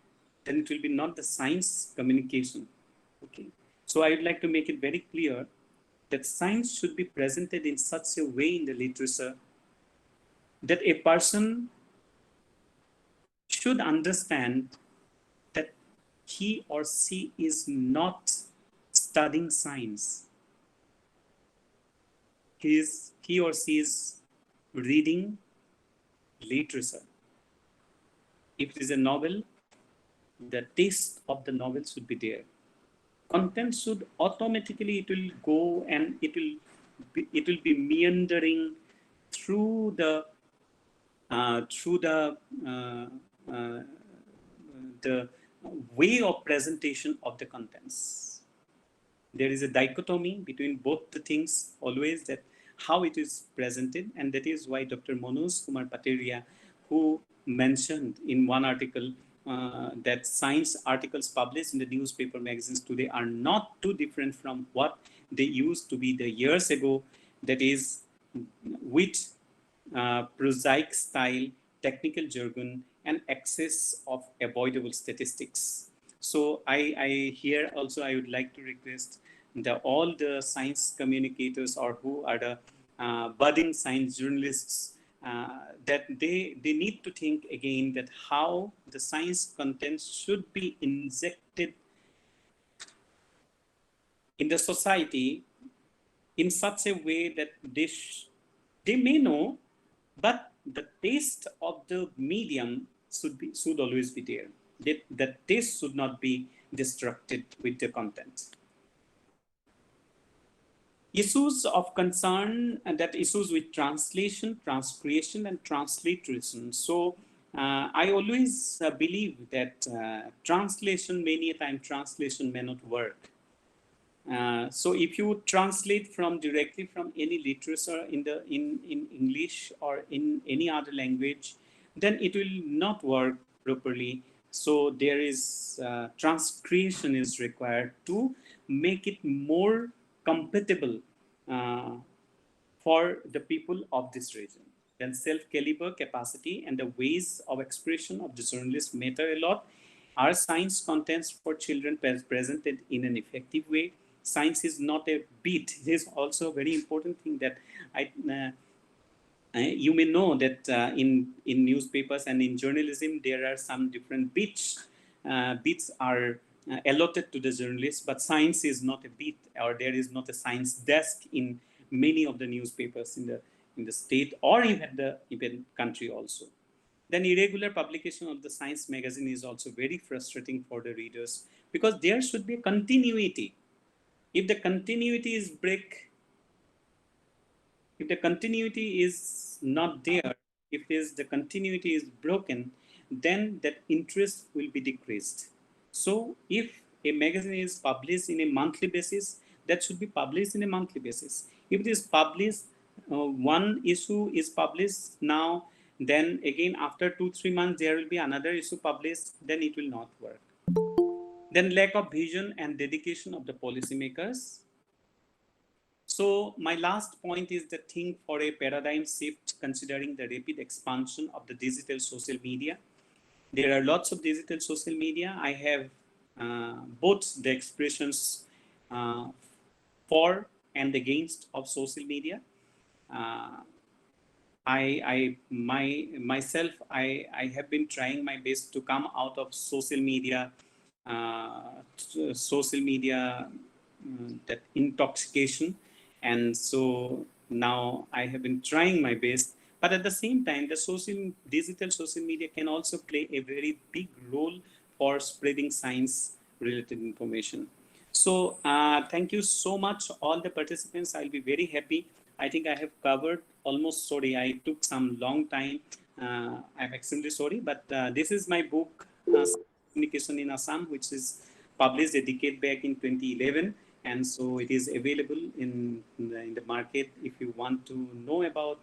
then it will be not the science communication. Okay. So I would like to make it very clear that science should be presented in such a way in the literature that a person should understand that he or she is not studying science. He or she is reading literature. If it is a novel, the taste of the novel should be there. Content should automatically, it will go and it will be meandering through the uh, through the uh, uh, the way of presentation of the contents. There is a dichotomy between both the things always, that how it is presented, and that is why Dr. Manoj Kumar Pateria, who mentioned in one article that science articles published in the newspaper magazines today are not too different from what they used to be the years ago, that is, with prosaic style, technical jargon, and excess of avoidable statistics. So I here also I would like to request all the science communicators, or who are the budding science journalists, that they need to think again that how the science content should be injected in the society in such a way that they may know, but the taste of the medium should always be there. The taste should not be disrupted with the content. Issues of concern, and that issues with translation, transcreation, and transliteration. So I always believe that translation, many a time translation may not work. So if you translate directly from any literature in English or in any other language, then it will not work properly. So there is transcreation is required to make it more compatible for the people of this region. Then self-caliber capacity and the ways of expression of the journalists matter a lot. Are science contents for children presented in an effective way? Science is not a beat. This is also a very important thing that you may know that in newspapers and in journalism there are some different beats. Beats are allotted to the journalists, but science is not a beat, or there is not a science desk in many of the newspapers in the state or even the even country also. Then irregular publication of the science magazine is also very frustrating for the readers, because there should be a continuity. If the continuity is break, if the continuity is not there, if the continuity is broken, then that interest will be decreased. So if a magazine is published in a monthly basis, that should be published in a monthly basis. If it is published, one issue is published now, then again after 2-3 months there will be another issue published, then it will not work. Then lack of vision and dedication of the policymakers. So my last point is the thing for a paradigm shift, considering the rapid expansion of the digital social media. There are lots of digital social media. I have both the expressions uh, for and against of social media. I have been trying my best to come out of uh, social media that intoxication, and so now I have been trying my best. But at the same time, the digital social media can also play a very big role for spreading science-related information. So thank you so much, all the participants. I'll be very happy. I think I have covered almost, sorry, I took some long time. I'm extremely sorry, but this is my book, Communication in Assam, which is published a decade back in 2011. And so it is available in the market. If you want to know about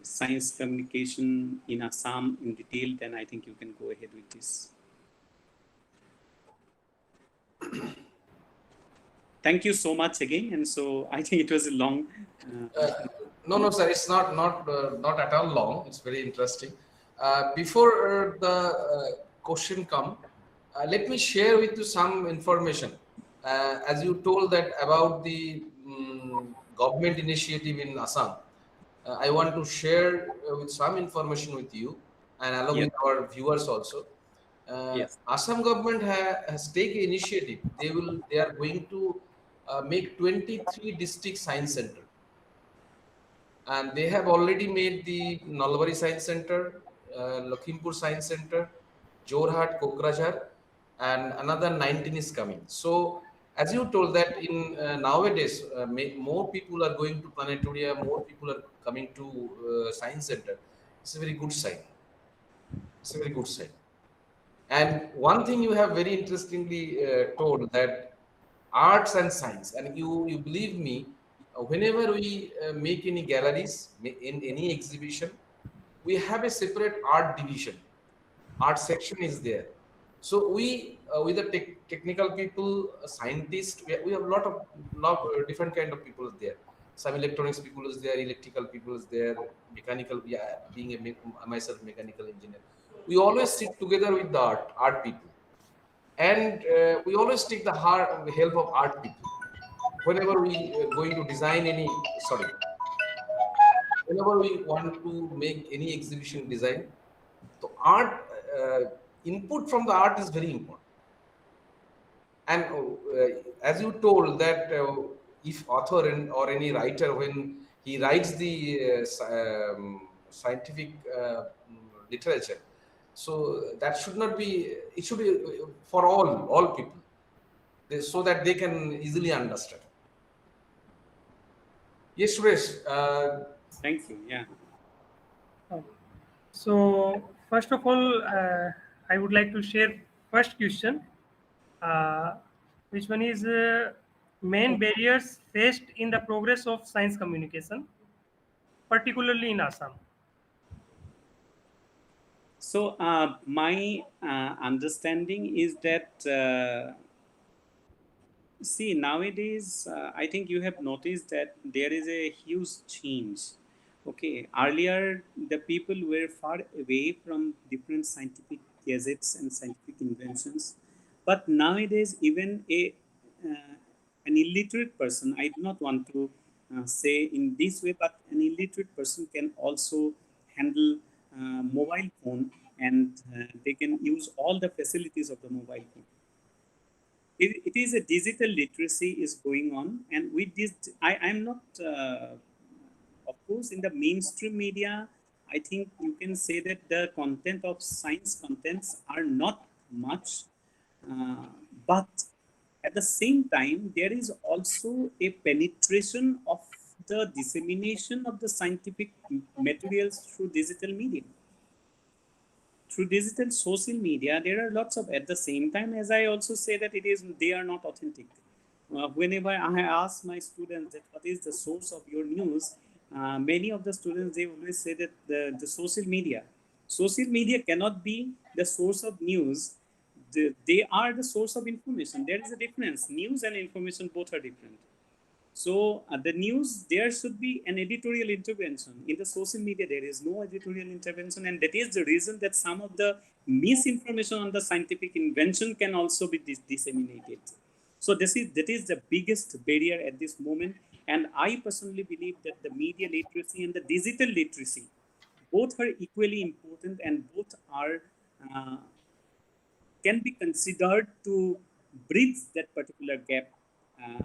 science communication in Assam in detail, then I think you can go ahead with this. Thank you so much again. And so I think it was a long. No, sir, it's not at all long. It's very interesting. Before the question come, let me share with you some information. As you told that about the government initiative in Assam, I want to share with some information with you and along Yes. with our viewers also. Yes. Assam government has taken initiative. They are going to make 23 district science center, and they have already made the Nalbari Science Center, Lakhimpur Science Center, Jorhat, Kokrajhar, and another 19 is coming. So, as you told that in nowadays, more people are going to planetarium, more people are coming to science center. It's a very good sign. It's a very good sign. And one thing you have very interestingly told that arts and science, and you believe me, whenever we make any galleries in any exhibition, we have a separate art division. Art section is there. So we, with the technical people, scientists, we have a lot different kind of people there. Some electronics people is there, electrical people is there, mechanical. Yeah, being myself mechanical engineer, we always sit together with the art people, and we always take the help of art people whenever we going to design any. Sorry, whenever we want to make any exhibition design, so art input from the art is very important. And as you told that if author or any writer, when he writes the scientific literature, so that should not be, it should be for all people, so that they can easily understand. Yes, Suresh. Thank you. Yeah. So first of all, I would like to share first question, uh, which one is main barriers faced in the progress of science communication, particularly in Assam. So my understanding is that See, nowadays, I think you have noticed that there is a huge change. Okay, earlier the people were far away from different scientific gadgets and scientific inventions, but nowadays, even an illiterate person, I do not want to say in this way, but an illiterate person can also handle mobile phone, and they can use all the facilities of the mobile phone. It is a digital literacy is going on, and with this I'm not of course in the mainstream media, I think you can say that the content of science contents are not much, uh, but at the same time there is also a penetration of the dissemination of the scientific materials through digital medium, through digital social media. There are lots of, at the same time, as I also say that it is, they are not authentic. Whenever I ask my students that what is the source of your news, many of the students, they always say that the social media cannot be the source of news. They are the source of information. There is a difference. News and information both are different. So the news, there should be an editorial intervention. In the social media, there is no editorial intervention, and that is the reason that some of the misinformation on the scientific invention can also be disseminated. So that is the biggest barrier at this moment, and I personally believe that the media literacy and the digital literacy both are equally important, and both are uh, can be considered to bridge that particular gap uh,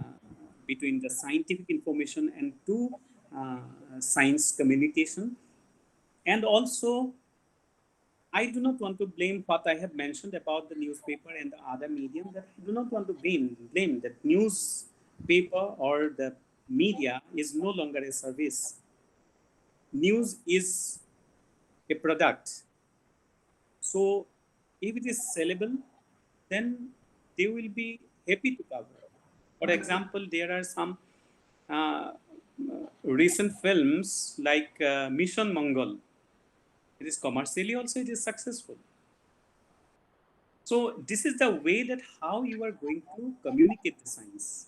between the scientific information and to science communication. And also, I do not want to blame what I have mentioned about the newspaper and the other medium. That I do not want to blame that newspaper or the media is no longer a service. News is a product. So if it is sellable, then they will be happy to cover. For example, there are some recent films like Mission Mongol. It is commercially also it is successful. So this is the way that how you are going to communicate the science.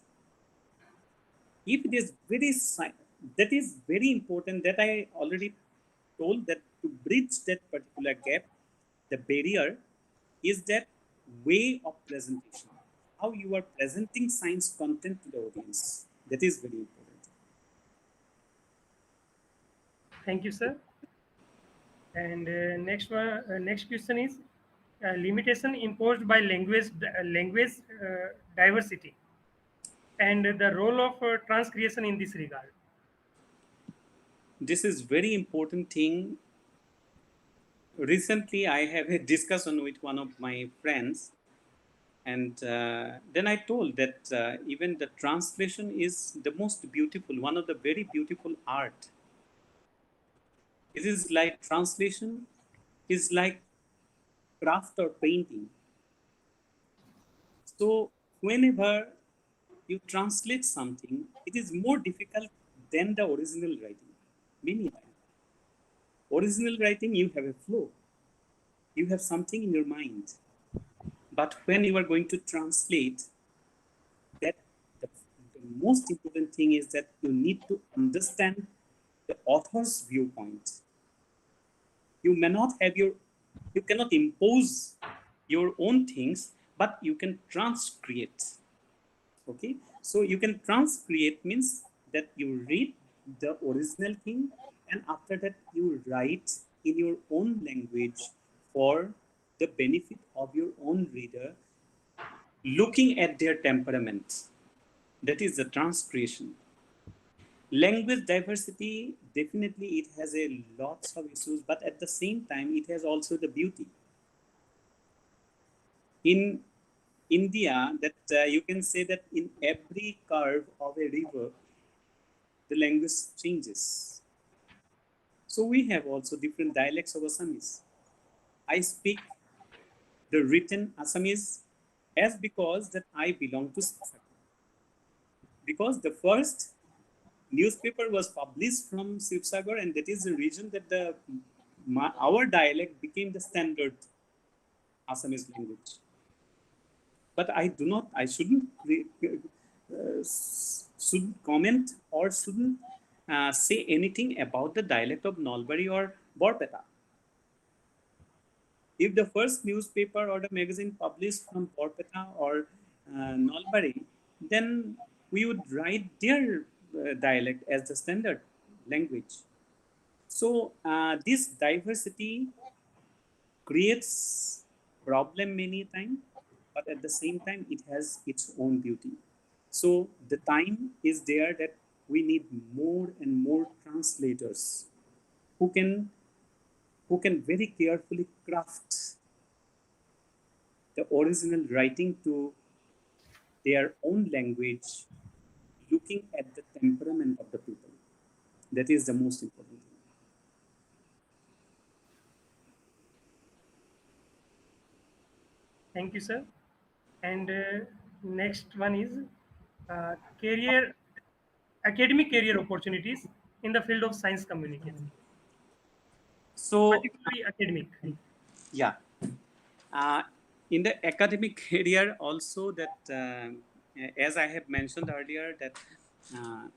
If it is that is very important, that I already told, that to bridge that particular gap, the barrier is that way of presentation, how you are presenting science content to the audience. That is very important. Thank you, sir. And next question is limitation imposed by language diversity and the role of transcreation in this regard. This is very important thing. Recently, I have a discussion with one of my friends, and then I told that even the translation is the most beautiful, one of the very beautiful art. It is like translation is like craft or painting. So whenever you translate something, it is more difficult than the original writing. Many times, original writing, you have a flow, you have something in your mind. But when you are going to translate, that the most important thing is that you need to understand the author's viewpoint. You may not have your, you cannot impose your own things, but you can transcreate. Okay, so you can transcreate means that you read the original thing, and after that you write in your own language for the benefit of your own reader, looking at their temperament. That is the transcreation. Language diversity, definitely it has a lots of issues, but at the same time it has also the beauty. In India, that you can say that in every curve of a river, the language changes. So we have also different dialects of Assamese. I speak the written Assamese as because that I belong to Sivsagar. Because the first newspaper was published from Sivsagar, and that is the reason that our dialect became the standard Assamese language. but I shouldn't should comment or shouldn't say anything about the dialect of Nalbari or Borpeta. If the first newspaper or the magazine published from Borpeta or Nalbari, then we would write their dialect as the standard language. So this diversity creates problem many times, but at the same time it has its own beauty. So the time is there that we need more and more translators who can very carefully craft the original writing to their own language, looking at the temperament of the people. That is the most important thing. Thank you, sir. And next one is career academic career opportunities in the field of science communication, So particularly academic. yeah, uh, in the academic career also that as I have mentioned earlier that uh,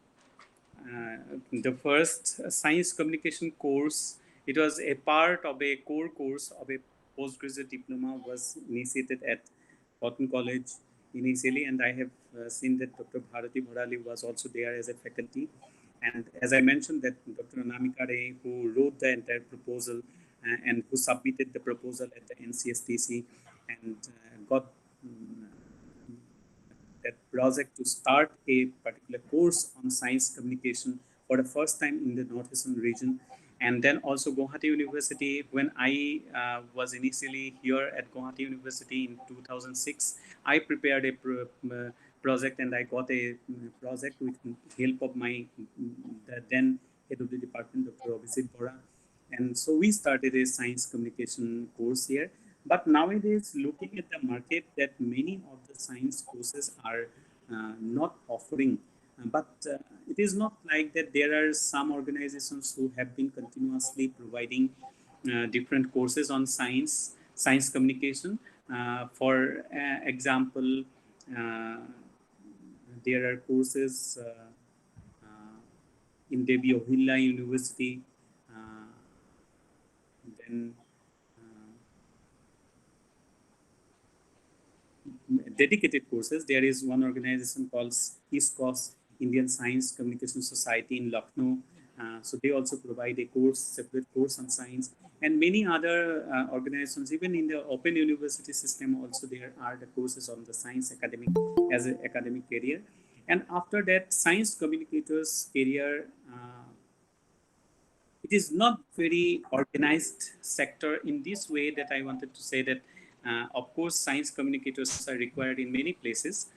the first science communication course, it was a part of a core course of a postgraduate diploma, was initiated at Cotton College initially, and I have seen that Dr. Bharati Bharali was also there as a faculty. And as I mentioned, that Dr. Anamika Ray, who wrote the entire proposal and who submitted the proposal at the NCSTC and got that project to start a particular course on science communication for the first time in the northeastern region. And then also Guwahati University, when I was initially here at Guwahati University in 2006, I prepared a project and I got a project with help of my the then head of the department, Dr. Abhisit Bora. And so we started a science communication course here. But nowadays, looking at the market, that many of the science courses are not offering. But it is not like that. There are some organizations who have been continuously providing different courses on science communication. For example, uh, there are courses uh, in Devi Ohila University, uh, then uh, dedicated courses. There is one organization called ISCOS, Indian Science Communication Society in Lucknow. So they also provide a course, separate course on science, and many other organizations, even in the Open University system, also there are the courses on the science academic as an academic career. And after that, science communicators career. It is not very organized sector in this way that I wanted to say that of course science communicators are required in many places,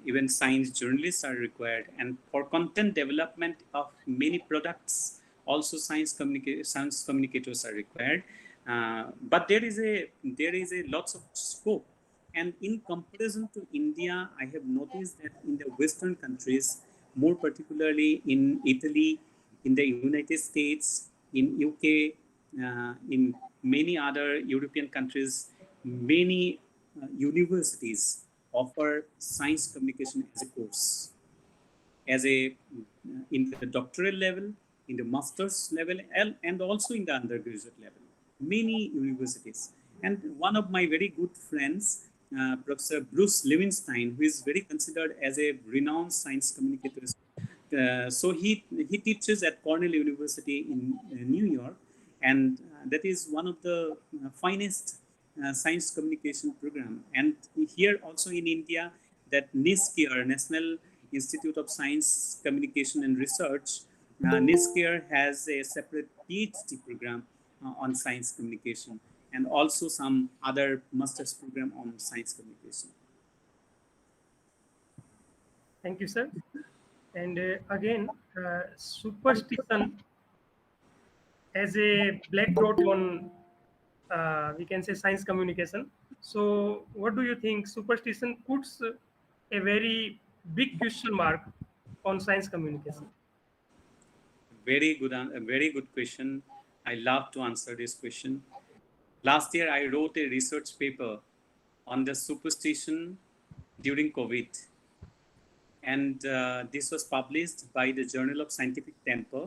even science journalists are required, and for content development of many products also science communicators are required, but there is a lots of scope. And in comparison to India, I have noticed that in the Western countries, more particularly in Italy, in the United States, in UK, in many other European countries, many universities offer science communication as a course, as a in the doctoral level, in the master's level, and also in the undergraduate level. Many universities. And one of my very good friends, Professor Bruce Levinstein, who is very considered as a renowned science communicator, so he teaches at Cornell University in New York, and that is one of the finest science communication program. And here also in India, that NISCARE, National Institute of Science Communication and Research, NISCARE has a separate PhD program on science communication, and also some other master's program on science communication. Thank you, sir. And again, superstition as a black dot on, we can say, science communication. So, what do you think? Superstition puts a very big question mark on science communication. A very good question. I love to answer this question. Last year, I wrote a research paper on the superstition during COVID. And this was published by the Journal of Scientific Temper,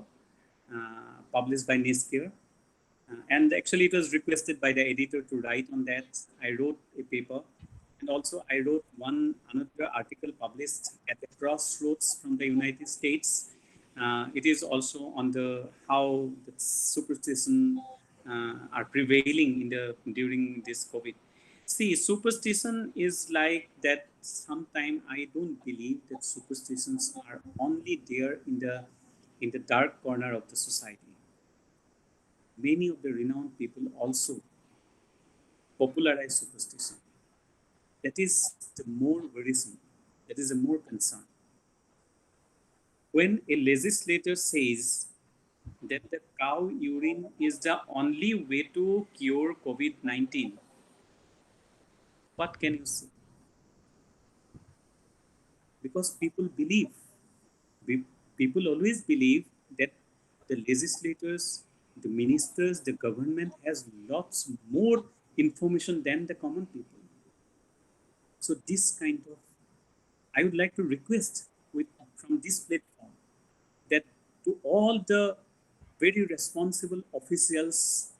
published by Nisker. And actually, it was requested by the editor to write on that. I wrote a paper, and also I wrote another article published at the Crossroads from the United States. It is also on the how the superstition are prevailing in the during this COVID. See, superstition is like that. Sometimes I don't believe that superstitions are only there in the dark corner of the society. Many of the renowned people also popularize superstition. That is the more worrisome. That is the more concern. When a legislator says that the cow urine is the only way to cure COVID-19, what can you say? Because people believe, people always believe that the legislators, the ministers, the government has lots more information than the common people. So this kind of, I would like to request with from this platform that to all the very responsible officials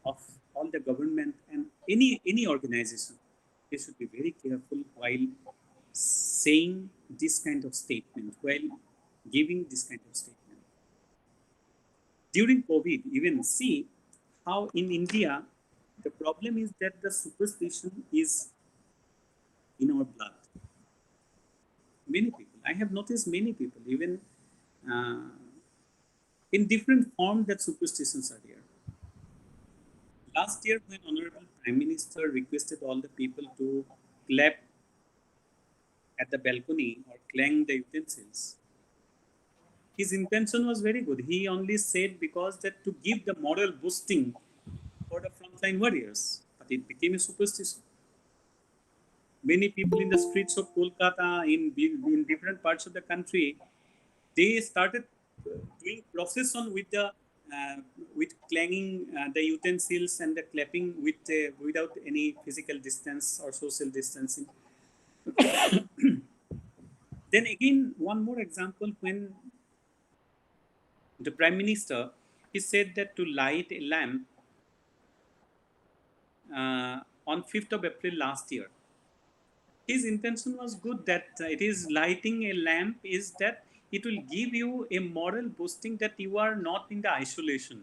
of all the government and any organization, they should be very careful while saying this kind of statement, while giving this kind of statement. During COVID, even see how in India, the problem is that the superstition is in our blood. Many people, I have noticed many people, even uh, in different forms that superstitions are there. Last year, when Honorable Prime Minister requested all the people to clap at the balcony or clang the utensils, his intention was very good. He only said because that to give the moral boosting for the frontline warriors, but it became a superstition. Many people in the streets of Kolkata, in different parts of the country, they started doing procession with the uh, with clanging the utensils and the clapping with without any physical distance or social distancing. Then again, one more example when the prime minister he said that to light a lamp on 5th of April last year. His intention was good that it is lighting a lamp is that it will give you a moral boosting that you are not in the isolation,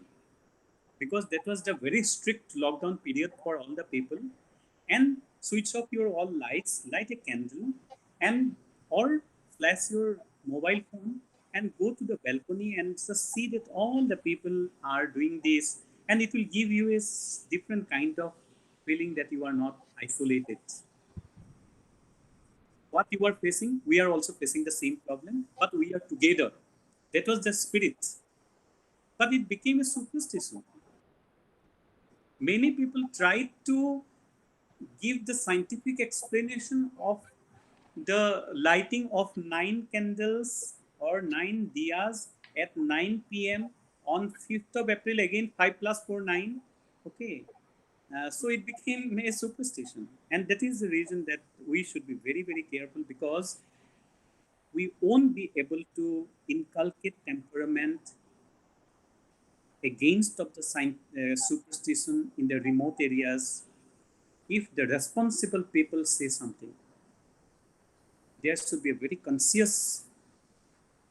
because that was the very strict lockdown period for all the people. And switch off your all lights, light a candle, and or flash your mobile phone and go to the balcony and just see that all the people are doing this, and it will give you a different kind of feeling that you are not isolated. What you are facing, we are also facing the same problem, but we are together. That was the spirit. But it became a superstition. Many people tried to give the scientific explanation of the lighting of 9 candles or 9 diyas at 9 p.m. on 5th of April, again 5 plus 4, 9. Okay. So it became a superstition. And that is the reason that we should be very, very careful, because we won't be able to inculcate temperament against of the superstition in the remote areas if the responsible people say something. There should be a very conscious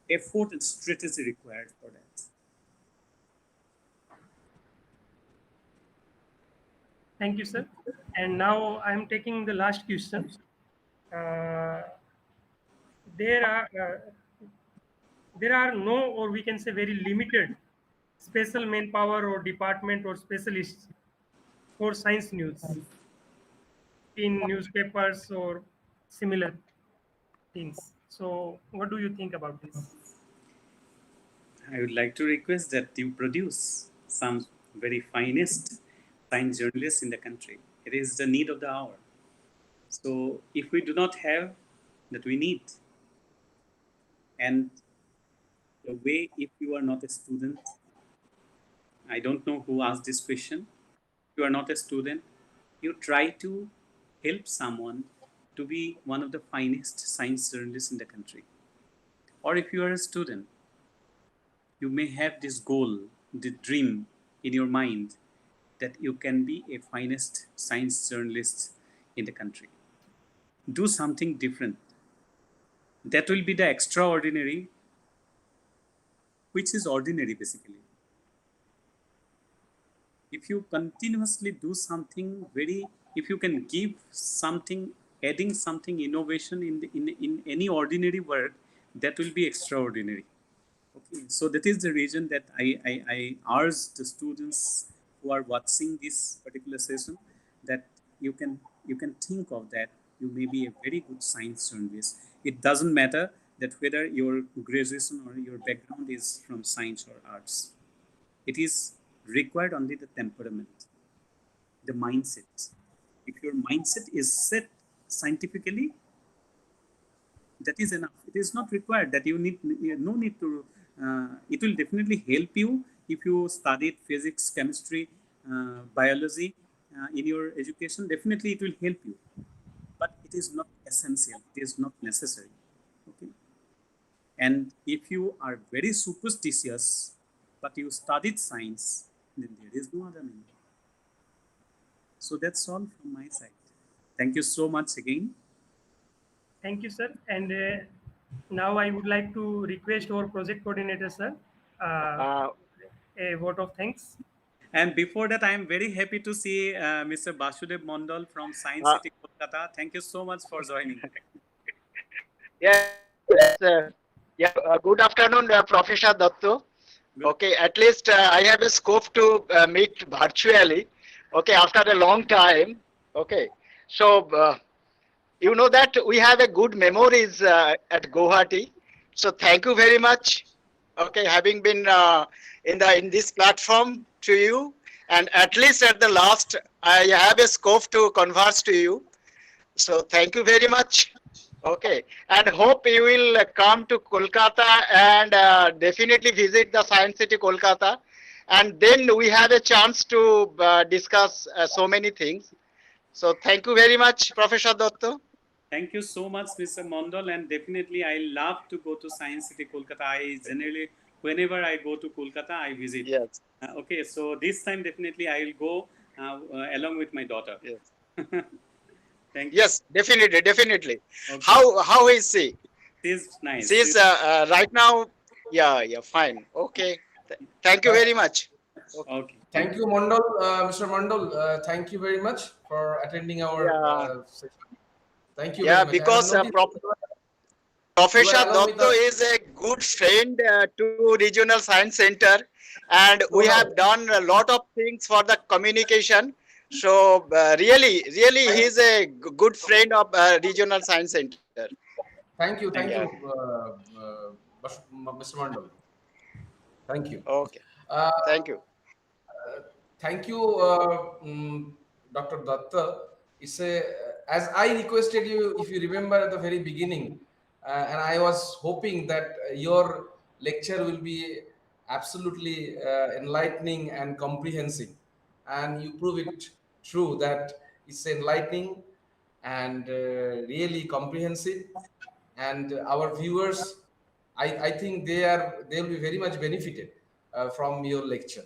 effort and strategy required for that. Thank you, sir. And now I'm taking the last question. Uh, there are there are no, or we can say very limited, special manpower or department or specialists for science news in newspapers or similar things. So, what do you think about this? I would like to request that you produce some very finest science journalists in the country. It is the need of the hour. So if we do not have that, we need. And the way, if you are not a student, I don't know who asked this question. If you are not a student, you try to help someone to be one of the finest science journalists in the country. Or if you are a student, you may have this goal, the dream in your mind that you can be a finest science journalist in the country. Do something different. That will be the extraordinary, which is ordinary basically. If you continuously do something very, if you can give something, adding something innovation in any ordinary work, that will be extraordinary. Okay, so that is the reason that I urge the students who are watching this particular session that you can think of that you may be a very good science journalist. It doesn't matter that whether your graduation or your background is from science or arts. It is required only the temperament, the mindset. If your mindset is set scientifically, that is enough. It is not required that you need no need to. It will definitely help you if you studied physics, chemistry, biology in your education. Definitely, it will help you, but it is not essential. It is not necessary. Okay, and if you are very superstitious, but you studied science, then there is no other meaning. So that's all from my side. Thank you so much again. Thank you, sir. And now I would like to request our project coordinator, sir, uh, Uh, a vote of thanks. And before that, I am very happy to see Mr. Basudev Mondal from Science uh, City, Kolkata. Thank you so much for joining. yes, yeah. Good afternoon, Professor Datto. Good. Okay, at least I have a scope to meet virtually. Okay, after a long time. Okay, so you know that we have a good memories at Guwahati. So thank you very much. Okay, having been in this platform to you, and at least at the last, I have a scope to converse to you. So thank you very much. Okay, and hope you will come to Kolkata and definitely visit the Science City Kolkata, and then we have a chance to discuss so many things. So thank you very much, Professor Dotto. Thank you so much, Mr. Mondal. And definitely, I love to go to Science City, Kolkata. I generally, whenever I go to Kolkata, I visit. Yes, Okay, so this time, definitely, I will go along with my daughter. yes, Thank you. yes, definitely, definitely. Okay, How is she? this is nice. She's right now. Yeah, yeah, fine. Okay. Thank you Th- very much. Okay. Okay, thank Thank you. you, Mondal. Mr. Mondal, thank you very much for attending our Yeah, session. Thank you very yeah, much. I have because noticed you Professor are along with Dotto us. is a good friend to Regional Science Center, and No we doubt. have done a lot of things for the communication. So really, Thank, he's a good friend of Regional Science Center. Thank thank Yeah. you, Mr. Mondal. Thank you. Okay. Uh, Thank you. Thank you, Dr. Datta. It's a, as I requested you, if you remember at the very beginning, and I was hoping that your lecture will be absolutely enlightening and comprehensive, and you prove it true that it's enlightening and really comprehensive, and our viewers, I think they will be very much benefited from your lecture,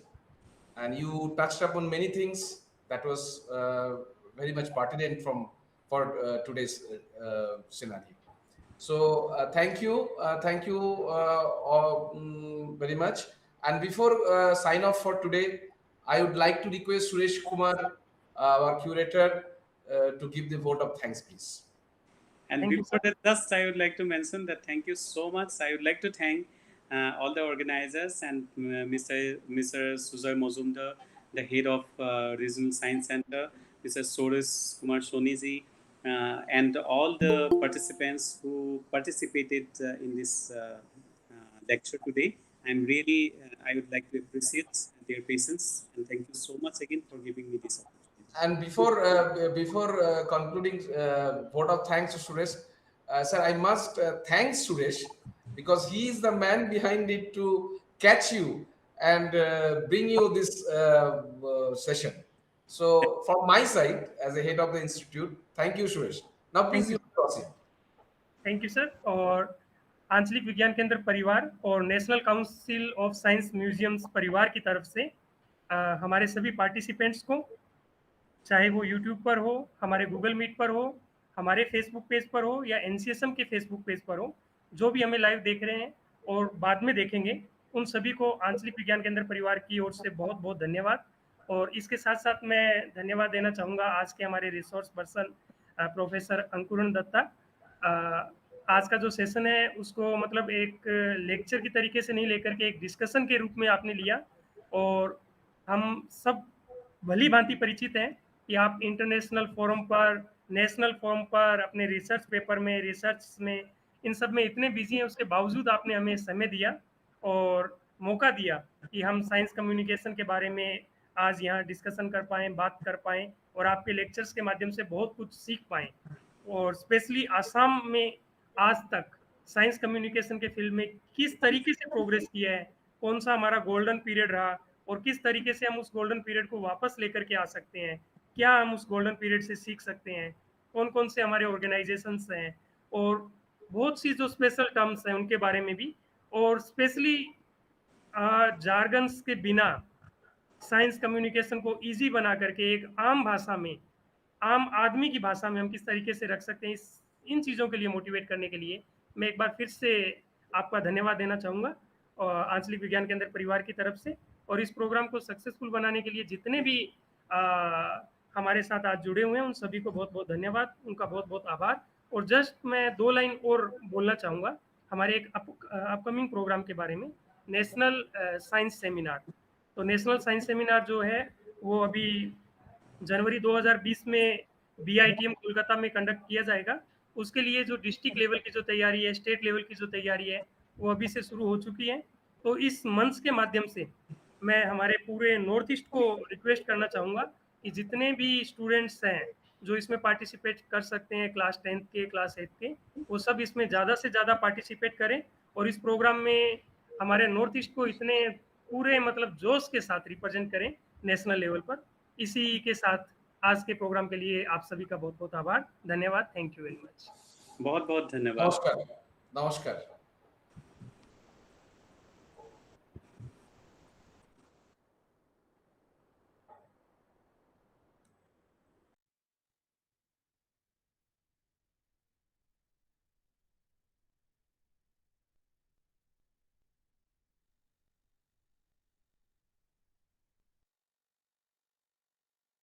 and you touched upon many things that was very much pertinent from for today's scenario. So thank you very much. And before sign off for today, I would like to request Suresh Kumar, our curator, to give the vote of thanks, please. And Thank you, before sir. that, just I would like to mention that thank you so much. I would like to thank all the organizers and Mr. Sujay Mozumdar, the head of Regional Science Center, Mr. Soresh Kumar Soniji, and all the participants who participated in this lecture today. I'm really, I would like to appreciate their patience and thank you so much again for giving me this opportunity. And before concluding, vote of thanks to Suresh, sir, I must thank Suresh because he is the man behind it to catch you and bring you this session. So from my side, as a head of the institute, thank you, Suresh. Now thank please you you proceed. Thank you sir. और आंचलिक विज्ञान केंद्र परिवार और national council of science museums परिवार की तरफ से हमारे सभी पार्टिसिपेंट्स को, चाहे वो यूट्यूब पर हो, हमारे गूगल मीट पर हो, हमारे फेसबुक पेज पर हो या एनसीएसएम के फेसबुक पेज पर हो, जो भी हमें लाइव देख रहे हैं और बाद में देखेंगे, उन सभी को आंचलिक विज्ञान केंद्र परिवार की ओर से बहुत बहुत धन्यवाद। और इसके साथ साथ मैं धन्यवाद देना चाहूँगा आज के हमारे resource person professor Ankuran Dutta. आज का जो सेशन है उसको मतलब एक लेक्चर की तरीके से नहीं लेकर के एक डिस्कशन के रूप में आपने लिया। और हम सब भली भांति परिचित हैं कि आप इंटरनेशनल फोरम पर, नेशनल फोरम पर, अपने रिसर्च पेपर में, रिसर्च में, इन सब में इतने बिजी हैं, उसके बावजूद आपने हमें समय दिया और मौका दिया कि हम साइंस कम्युनिकेशन के बारे में आज यहाँ डिस्कशन कर पाएँ, बात कर पाएँ और आपके लेक्चर्स के माध्यम से बहुत कुछ सीख पाएँ। और स्पेशली आसाम में आज तक साइंस कम्युनिकेशन के फील्ड में किस तरीके से प्रोग्रेस किया है, कौन सा हमारा गोल्डन पीरियड रहा और किस तरीके से हम उस गोल्डन पीरियड को वापस लेकर के आ सकते हैं, क्या हम उस गोल्डन पीरियड से सीख सकते हैं, कौन कौन से हमारे ऑर्गेनाइजेशंस हैं और बहुत सी जो स्पेशल टर्म्स हैं उनके बारे में भी। और स्पेशली जार्गन्स के बिना साइंस कम्युनिकेशन को इजी बना करके एक आम भाषा में, आम आदमी की भाषा में हम किस तरीके से रख सकते हैं, इन चीज़ों के लिए मोटिवेट करने के लिए मैं एक बार फिर से आपका धन्यवाद देना चाहूँगा आंचलिक विज्ञान केंद्र परिवार की तरफ से। और इस प्रोग्राम को सक्सेसफुल बनाने के लिए जितने भी हमारे साथ आज जुड़े हुए हैं उन सभी को बहुत बहुत धन्यवाद, उनका बहुत बहुत आभार। और जस्ट मैं 2 लाइन और बोलना चाहूँगा हमारे एक अपकमिंग प्रोग्राम के बारे में, नेशनल साइंस सेमिनार। तो नेशनल साइंस सेमिनार जो है वो अभी जनवरी 2020 में बीआईटीएम कोलकाता में कंडक्ट किया जाएगा। उसके लिए जो डिस्ट्रिक्ट लेवल की जो तैयारी है, स्टेट लेवल की जो तैयारी है, वो अभी से शुरू हो चुकी है। तो इस मंच के माध्यम से मैं हमारे पूरे नॉर्थ ईस्ट को रिक्वेस्ट करना चाहूँगा कि जितने भी स्टूडेंट्स हैं जो इसमें पार्टिसिपेट कर सकते हैं, क्लास 10th के, क्लास 8th के, वो सब इसमें ज़्यादा से ज़्यादा पार्टिसिपेट करें और इस प्रोग्राम में हमारे नॉर्थ ईस्ट को इतने पूरे मतलब जोश के साथ रिप्रेजेंट करें नेशनल लेवल पर। इसी के साथ आज के प्रोग्राम के लिए आप सभी का बहुत बहुत आभार, धन्यवाद, थैंक यू वेरी मच। बहुत बहुत धन्यवाद। नमस्कार। नमस्कार।